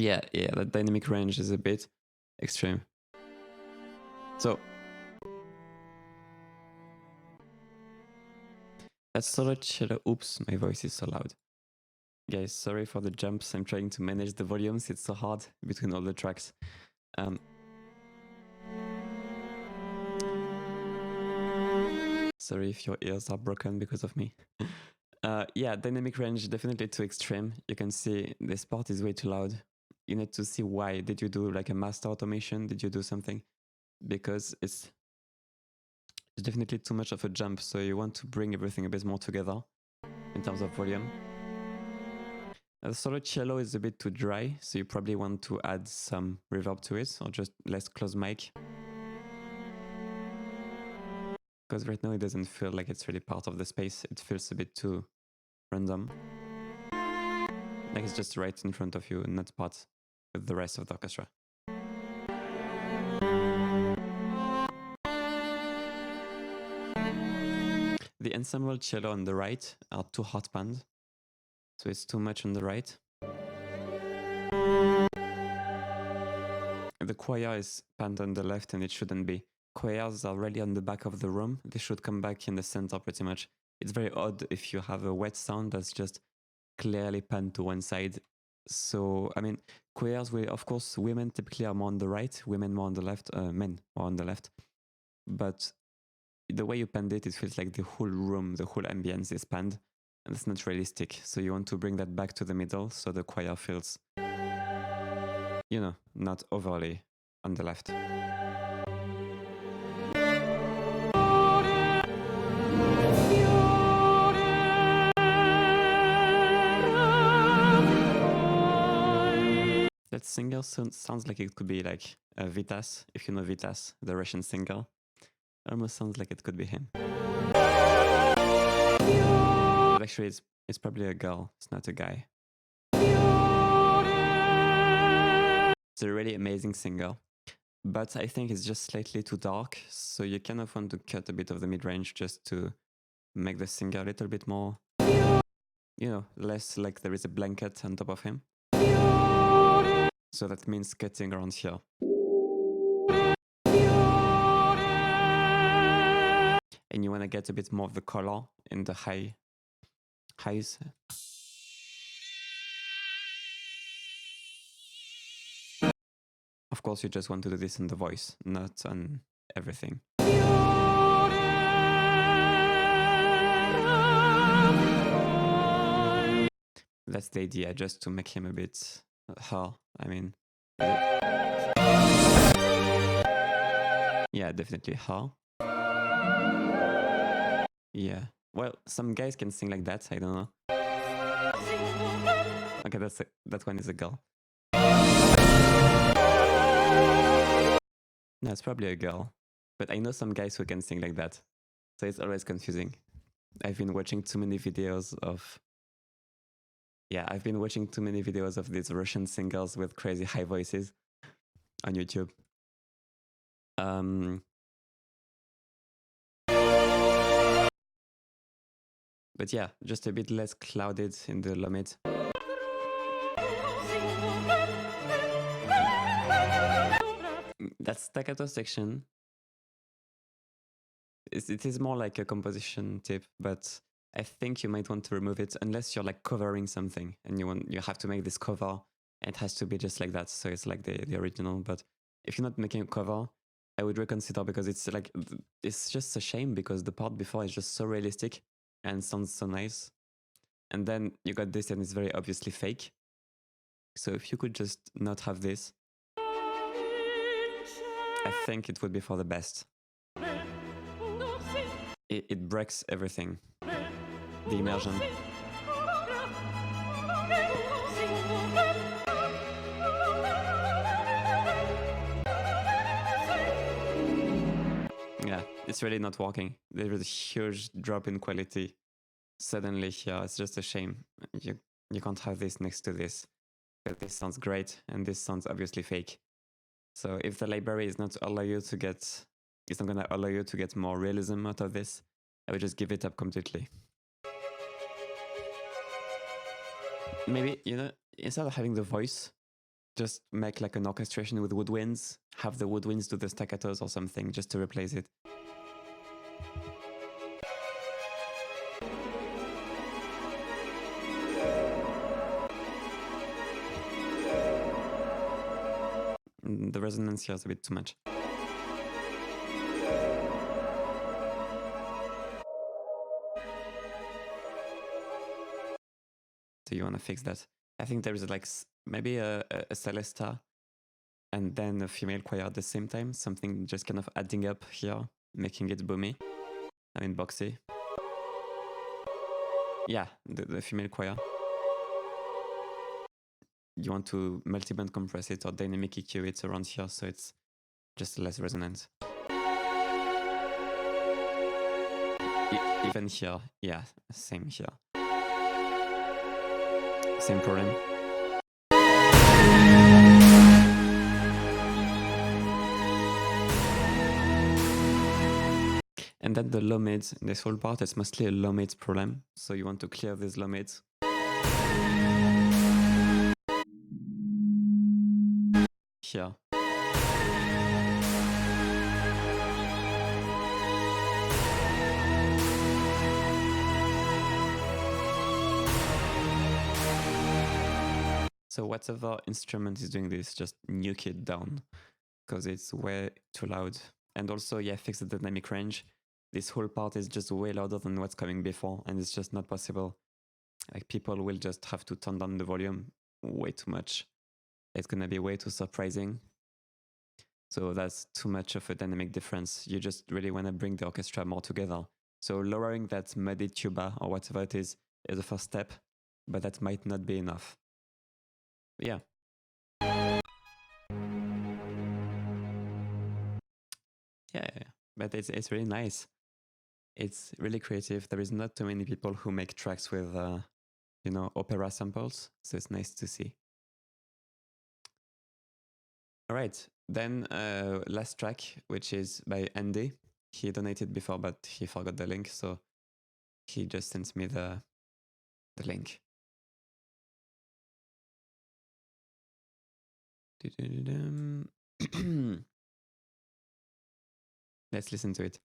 Speaker 1: Yeah, that dynamic range is a bit extreme. So that's solo cello. Oops, my voice is so loud. Guys, sorry for the jumps. I'm trying to manage the volumes. It's so hard between all the tracks. Sorry if your ears are broken because of me. Yeah, dynamic range, definitely too extreme. You can see this part is way too loud. You need to see why. Did you do like a master automation? Did you do something? Because it's definitely too much of a jump. So you want to bring everything a bit more together in terms of volume. The solo cello is a bit too dry, so you probably want to add some reverb to it or just less close mic. Because right now it doesn't feel like it's really part of the space. It feels a bit too random. Like it's just right in front of you and not part with the rest of the orchestra. The ensemble cello on the right are too hot panned, so it's too much on the right. The choir is panned on the left and it shouldn't be. Choirs are really on the back of the room. They should come back in the center pretty much. It's very odd if you have a wet sound that's just clearly panned to one side. So, I mean, choirs will, of course, women typically are more on the right, women more on the left, men more on the left. But the way you panned it, it feels like the whole room, the whole ambience is panned, and it's not realistic. So you want to bring that back to the middle so the choir feels, you know, not overly on the left. That singer sounds like it could be like Vitas, if you know Vitas, the Russian singer. Almost sounds like it could be him. But actually, it's probably a girl, it's not a guy. It's a really amazing singer. But I think it's just slightly too dark, so you kind of want to cut a bit of the mid-range just to make the singer a little bit more, you know, less like there is a blanket on top of him. So that means cutting around here. And you want to get a bit more of the color in the highs. Of course, you just want to do this on the voice, not on everything. That's the idea, just to make him a bit hard. I mean, yeah, definitely hard. Yeah. Well, some guys can sing like that. I don't know. Okay, that one is a girl. No, it's probably a girl. But I know some guys who can sing like that. So it's always confusing. I've been watching too many videos of... Yeah, I've been watching too many videos of these Russian singers with crazy high voices on YouTube. But yeah, just a bit less clouded in the low mid. That staccato section, it is more like a composition tip, but I think you might want to remove it unless you're like covering something and you have to make this cover and it has to be just like that. So it's like the original. But if you're not making a cover, I would reconsider, because it's like, it's just a shame because the part before is just so realistic and sounds so nice. And then you got this and it's very obviously fake. So if you could just not have this, I think it would be for the best. It breaks everything. The immersion. Yeah, it's really not working. There is a huge drop in quality suddenly here. It's just a shame. You can't have this next to this. But this sounds great and this sounds obviously fake. So if the library is not allow you to get, it's not gonna allow you to get more realism out of this, I would just give it up completely. Maybe, you know, instead of having the voice, just make like an orchestration with woodwinds, have the woodwinds do the staccatos or something just to replace it. The resonance here is a bit too much. So you want to fix that. I think there is like maybe a celesta and then a female choir at the same time. Something just kind of adding up here, making it boomy. I mean boxy. Yeah, the female choir. You want to multiband compress it or dynamic EQ it around here so it's just less resonant. Even here, yeah, same here. Same problem. And then the low mids, this whole part is mostly a low mids problem. So you want to clear these low mids. Here. So whatever instrument is doing this, just nuke it down because it's way too loud. And also, yeah, fix the dynamic range. This whole part is just way louder than what's coming before, and it's just not possible. Like, people will just have to turn down the volume way too much. It's gonna be way too surprising. So that's too much of a dynamic difference. You just really wanna bring the orchestra more together. So lowering that muddy tuba or whatever it is the first step, but that might not be enough. Yeah. Yeah, but it's really nice. It's really creative. There is not too many people who make tracks with, you know, opera samples, so it's nice to see. All right, then last track, which is by Andy. He donated before, but he forgot the link, so he just sent me the link. Let's listen to it.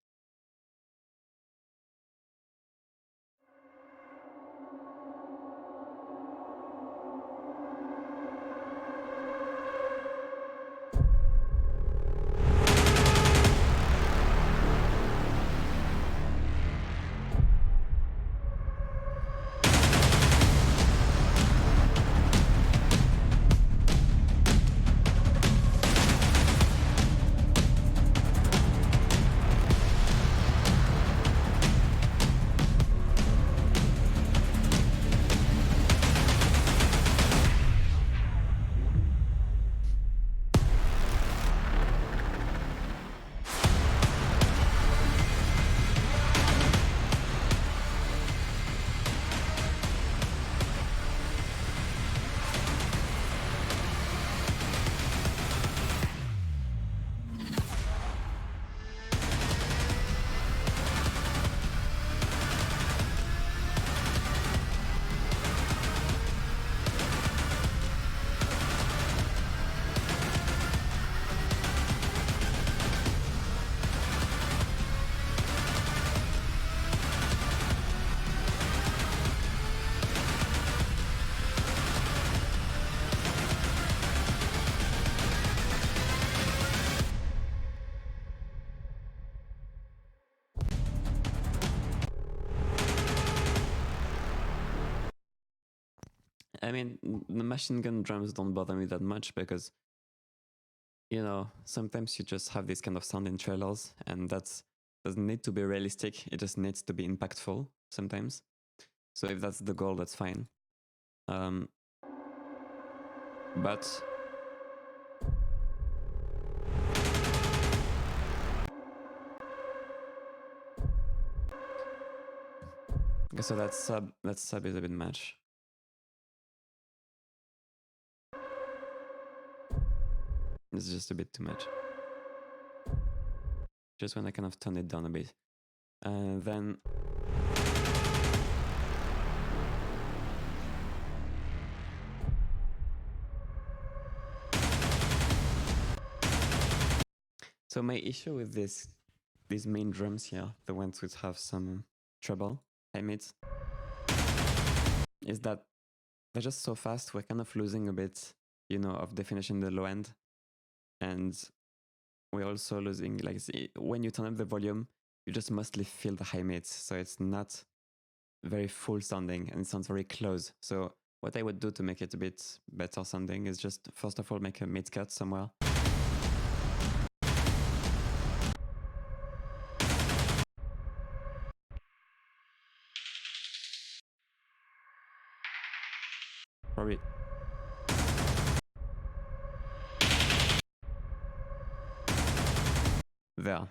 Speaker 1: I mean, the machine gun drums don't bother me that much because, you know, sometimes you just have this kind of sound in trailers, and that doesn't need to be realistic. It just needs to be impactful sometimes. So if that's the goal, that's fine. But okay, so that sub is a bit much. It's just a bit too much. Just when I kind of turn it down a bit. Then so my issue with these main drums here, the ones which have some treble, high mids, is that they're just so fast. We're kind of losing a bit, you know, of definition in the low end, and we're also losing, like, when you turn up the volume, you just mostly feel the high mids, so it's not very full sounding and it sounds very close. So what I would do to make it a bit better sounding is just first of all make a mid cut somewhere. Probably there.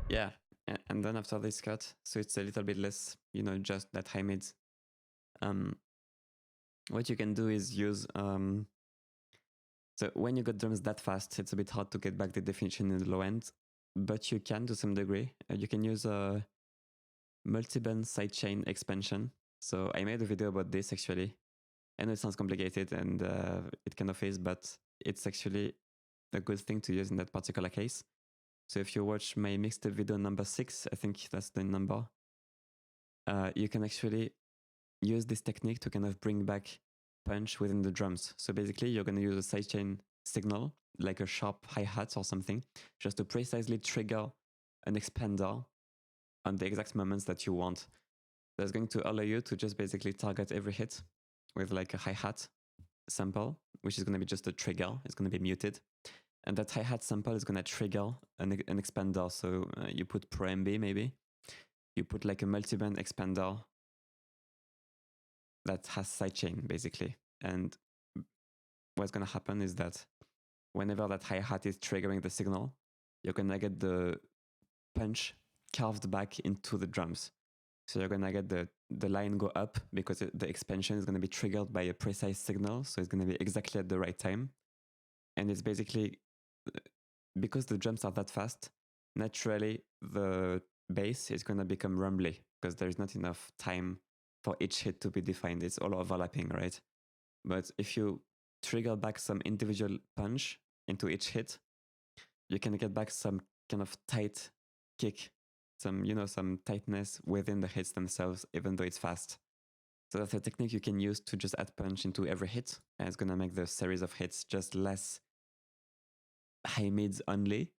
Speaker 1: Yeah, and then after this cut, so it's a little bit less, you know, just that high mids. What you can do is use, so when you got drums that fast, it's a bit hard to get back the definition in the low end, but you can to some degree. You can use a multi-band sidechain expansion. So I made a video about this actually. I know it sounds complicated and it kind of is, but it's actually a good thing to use in that particular case. So if you watch my mixtape video number 6, I think that's the number, you can actually use this technique to kind of bring back punch within the drums. So basically you're going to use a sidechain signal, like a sharp hi-hat or something, just to precisely trigger an expander on the exact moments that you want. That's going to allow you to just basically target every hit with like a hi-hat sample, which is going to be just a trigger. It's going to be muted. And that hi-hat sample is going to trigger an expander. So you put Pro MB maybe. You put like a multi-band expander that has sidechain basically. And what's going to happen is that whenever that hi-hat is triggering the signal, you're going to get the punch carved back into the drums. So you're going to get the line go up because the expansion is going to be triggered by a precise signal. So it's going to be exactly at the right time. And it's basically, because the drums are that fast, naturally the bass is going to become rumbly because there's not enough time for each hit to be defined. It's all overlapping, right? But if you trigger back some individual punch into each hit, you can get back some kind of tight kick, some, you know, some tightness within the hits themselves, even though it's fast. So that's a technique you can use to just add punch into every hit, and it's going to make the series of hits just less high mids only,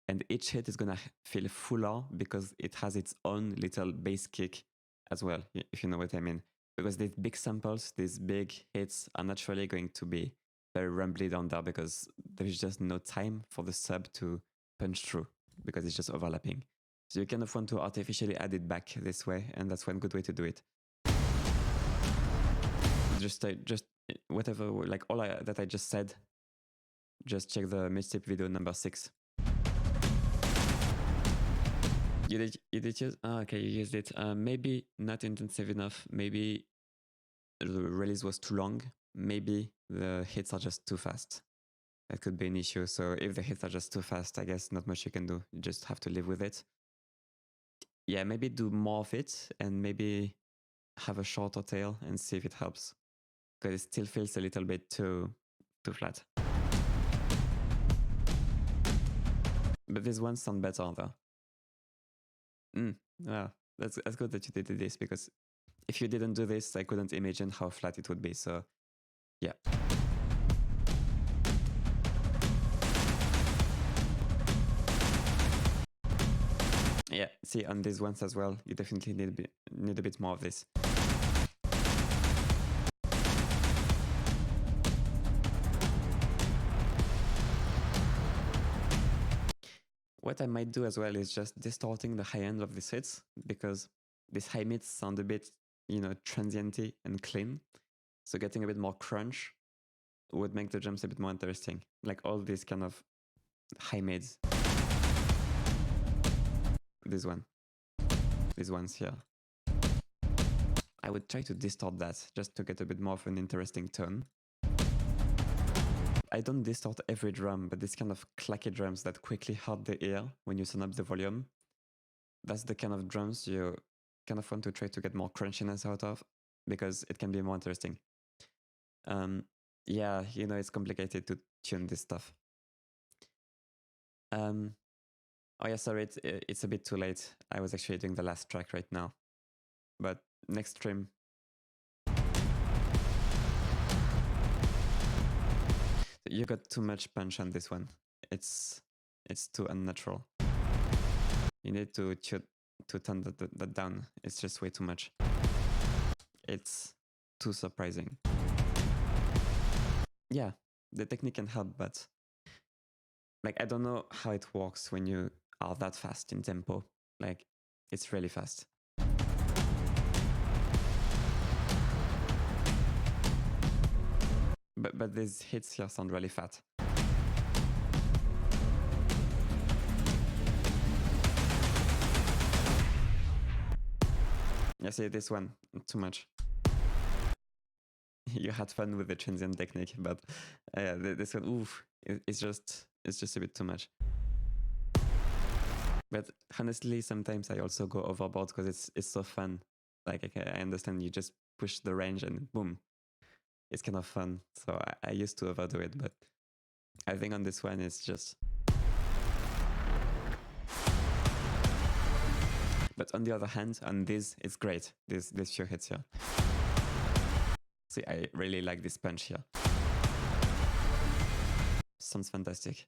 Speaker 1: and each hit is going to feel fuller because it has its own little bass kick as well, if you know what I mean. Because these big samples, these big hits are naturally going to be very rumbly down there because there's just no time for the sub to punch through because it's just overlapping. So you kind of want to artificially add it back this way, and that's one good way to do it. Just whatever, like all that I just said, just check the mixtape video number 6. You did use? Oh, okay, you used it. Maybe not intensive enough. Maybe the release was too long. Maybe the hits are just too fast. That could be an issue. So if the hits are just too fast, I guess not much you can do. You just have to live with it. Yeah, maybe do more of it and maybe have a shorter tail and see if it helps. Because it still feels a little bit too flat. But these ones sound better though. Yeah, that's good that you did this because if you didn't do this, I couldn't imagine how flat it would be. So yeah. Yeah, see, on these ones as well, you definitely need a bit more of this. What I might do as well is just distorting the high end of these hits, because these high mids sound a bit, you know, transienty and clean. So getting a bit more crunch would make the drums a bit more interesting. Like all these kind of high mids. This one. These ones here. I would try to distort that just to get a bit more of an interesting tone. I don't distort every drum, but these kind of clacky drums that quickly hurt the ear when you turn up the volume, that's the kind of drums you kind of want to try to get more crunchiness out of, because it can be more interesting. Yeah, you know, it's complicated to tune this stuff. Oh yeah, sorry, it's a bit too late. I was actually doing the last track right now. But next stream. You got too much punch on this one. It's too unnatural. You need to turn that down. It's just way too much. It's too surprising. Yeah, the technique can help, but like I don't know how it works when you are that fast in tempo. Like it's really fast. But these hits here sound really fat. Yeah, see this one, too much. You had fun with the transient technique, but this one, oof, it's just a bit too much. But honestly, sometimes I also go overboard because it's so fun. Like I understand you just push the range and boom, it's kind of fun. So I used to overdo it, but I think on this one it's just. But on the other hand, on this, it's great. These few hits here. See, I really like this punch here. Sounds fantastic.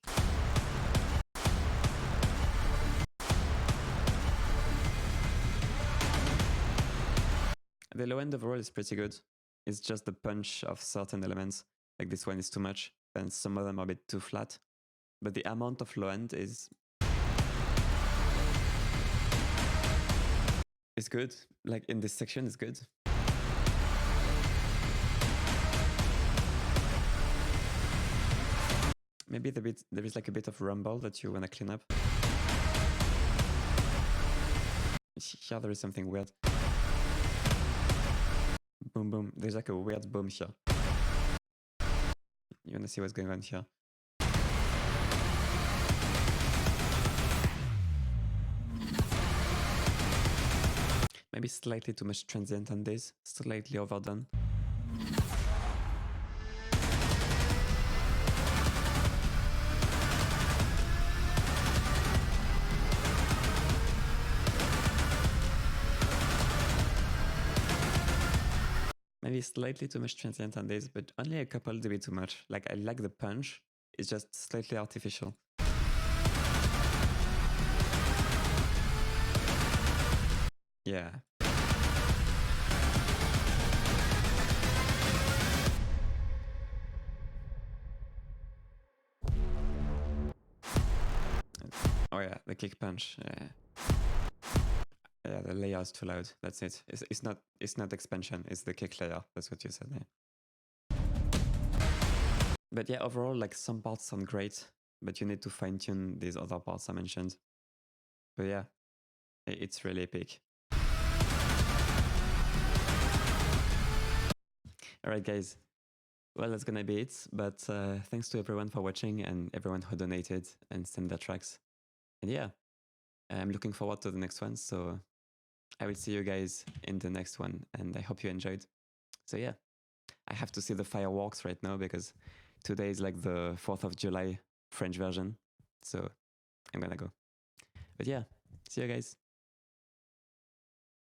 Speaker 1: The low end overall is pretty good. It's just the punch of certain elements. Like this one is too much, and some of them are a bit too flat. But the amount of low end is good. Like in this section, it's good. Maybe there is like a bit of rumble that you want to clean up. Here there is something weird. Boom, boom. There's like a weird boom here. You want to see what's going on here? Maybe slightly too much transient on this, slightly overdone. Maybe slightly too much transient on this, but only a couple dB too much. Like I like the punch, it's just slightly artificial. Yeah. Oh yeah, the kick punch. Yeah, the layer is too loud. That's it. It's not expansion. It's the kick layer. That's what you said. Yeah. But yeah, overall, like some parts sound great, but you need to fine tune these other parts I mentioned. But yeah, it's really epic. Alright guys, well that's gonna be it, but thanks to everyone for watching and everyone who donated and sent their tracks. And yeah, I'm looking forward to the next one, so I will see you guys in the next one, and I hope you enjoyed. So yeah, I have to see the fireworks right now because today is like the 4th of July French version, so I'm gonna go. But yeah, see you guys.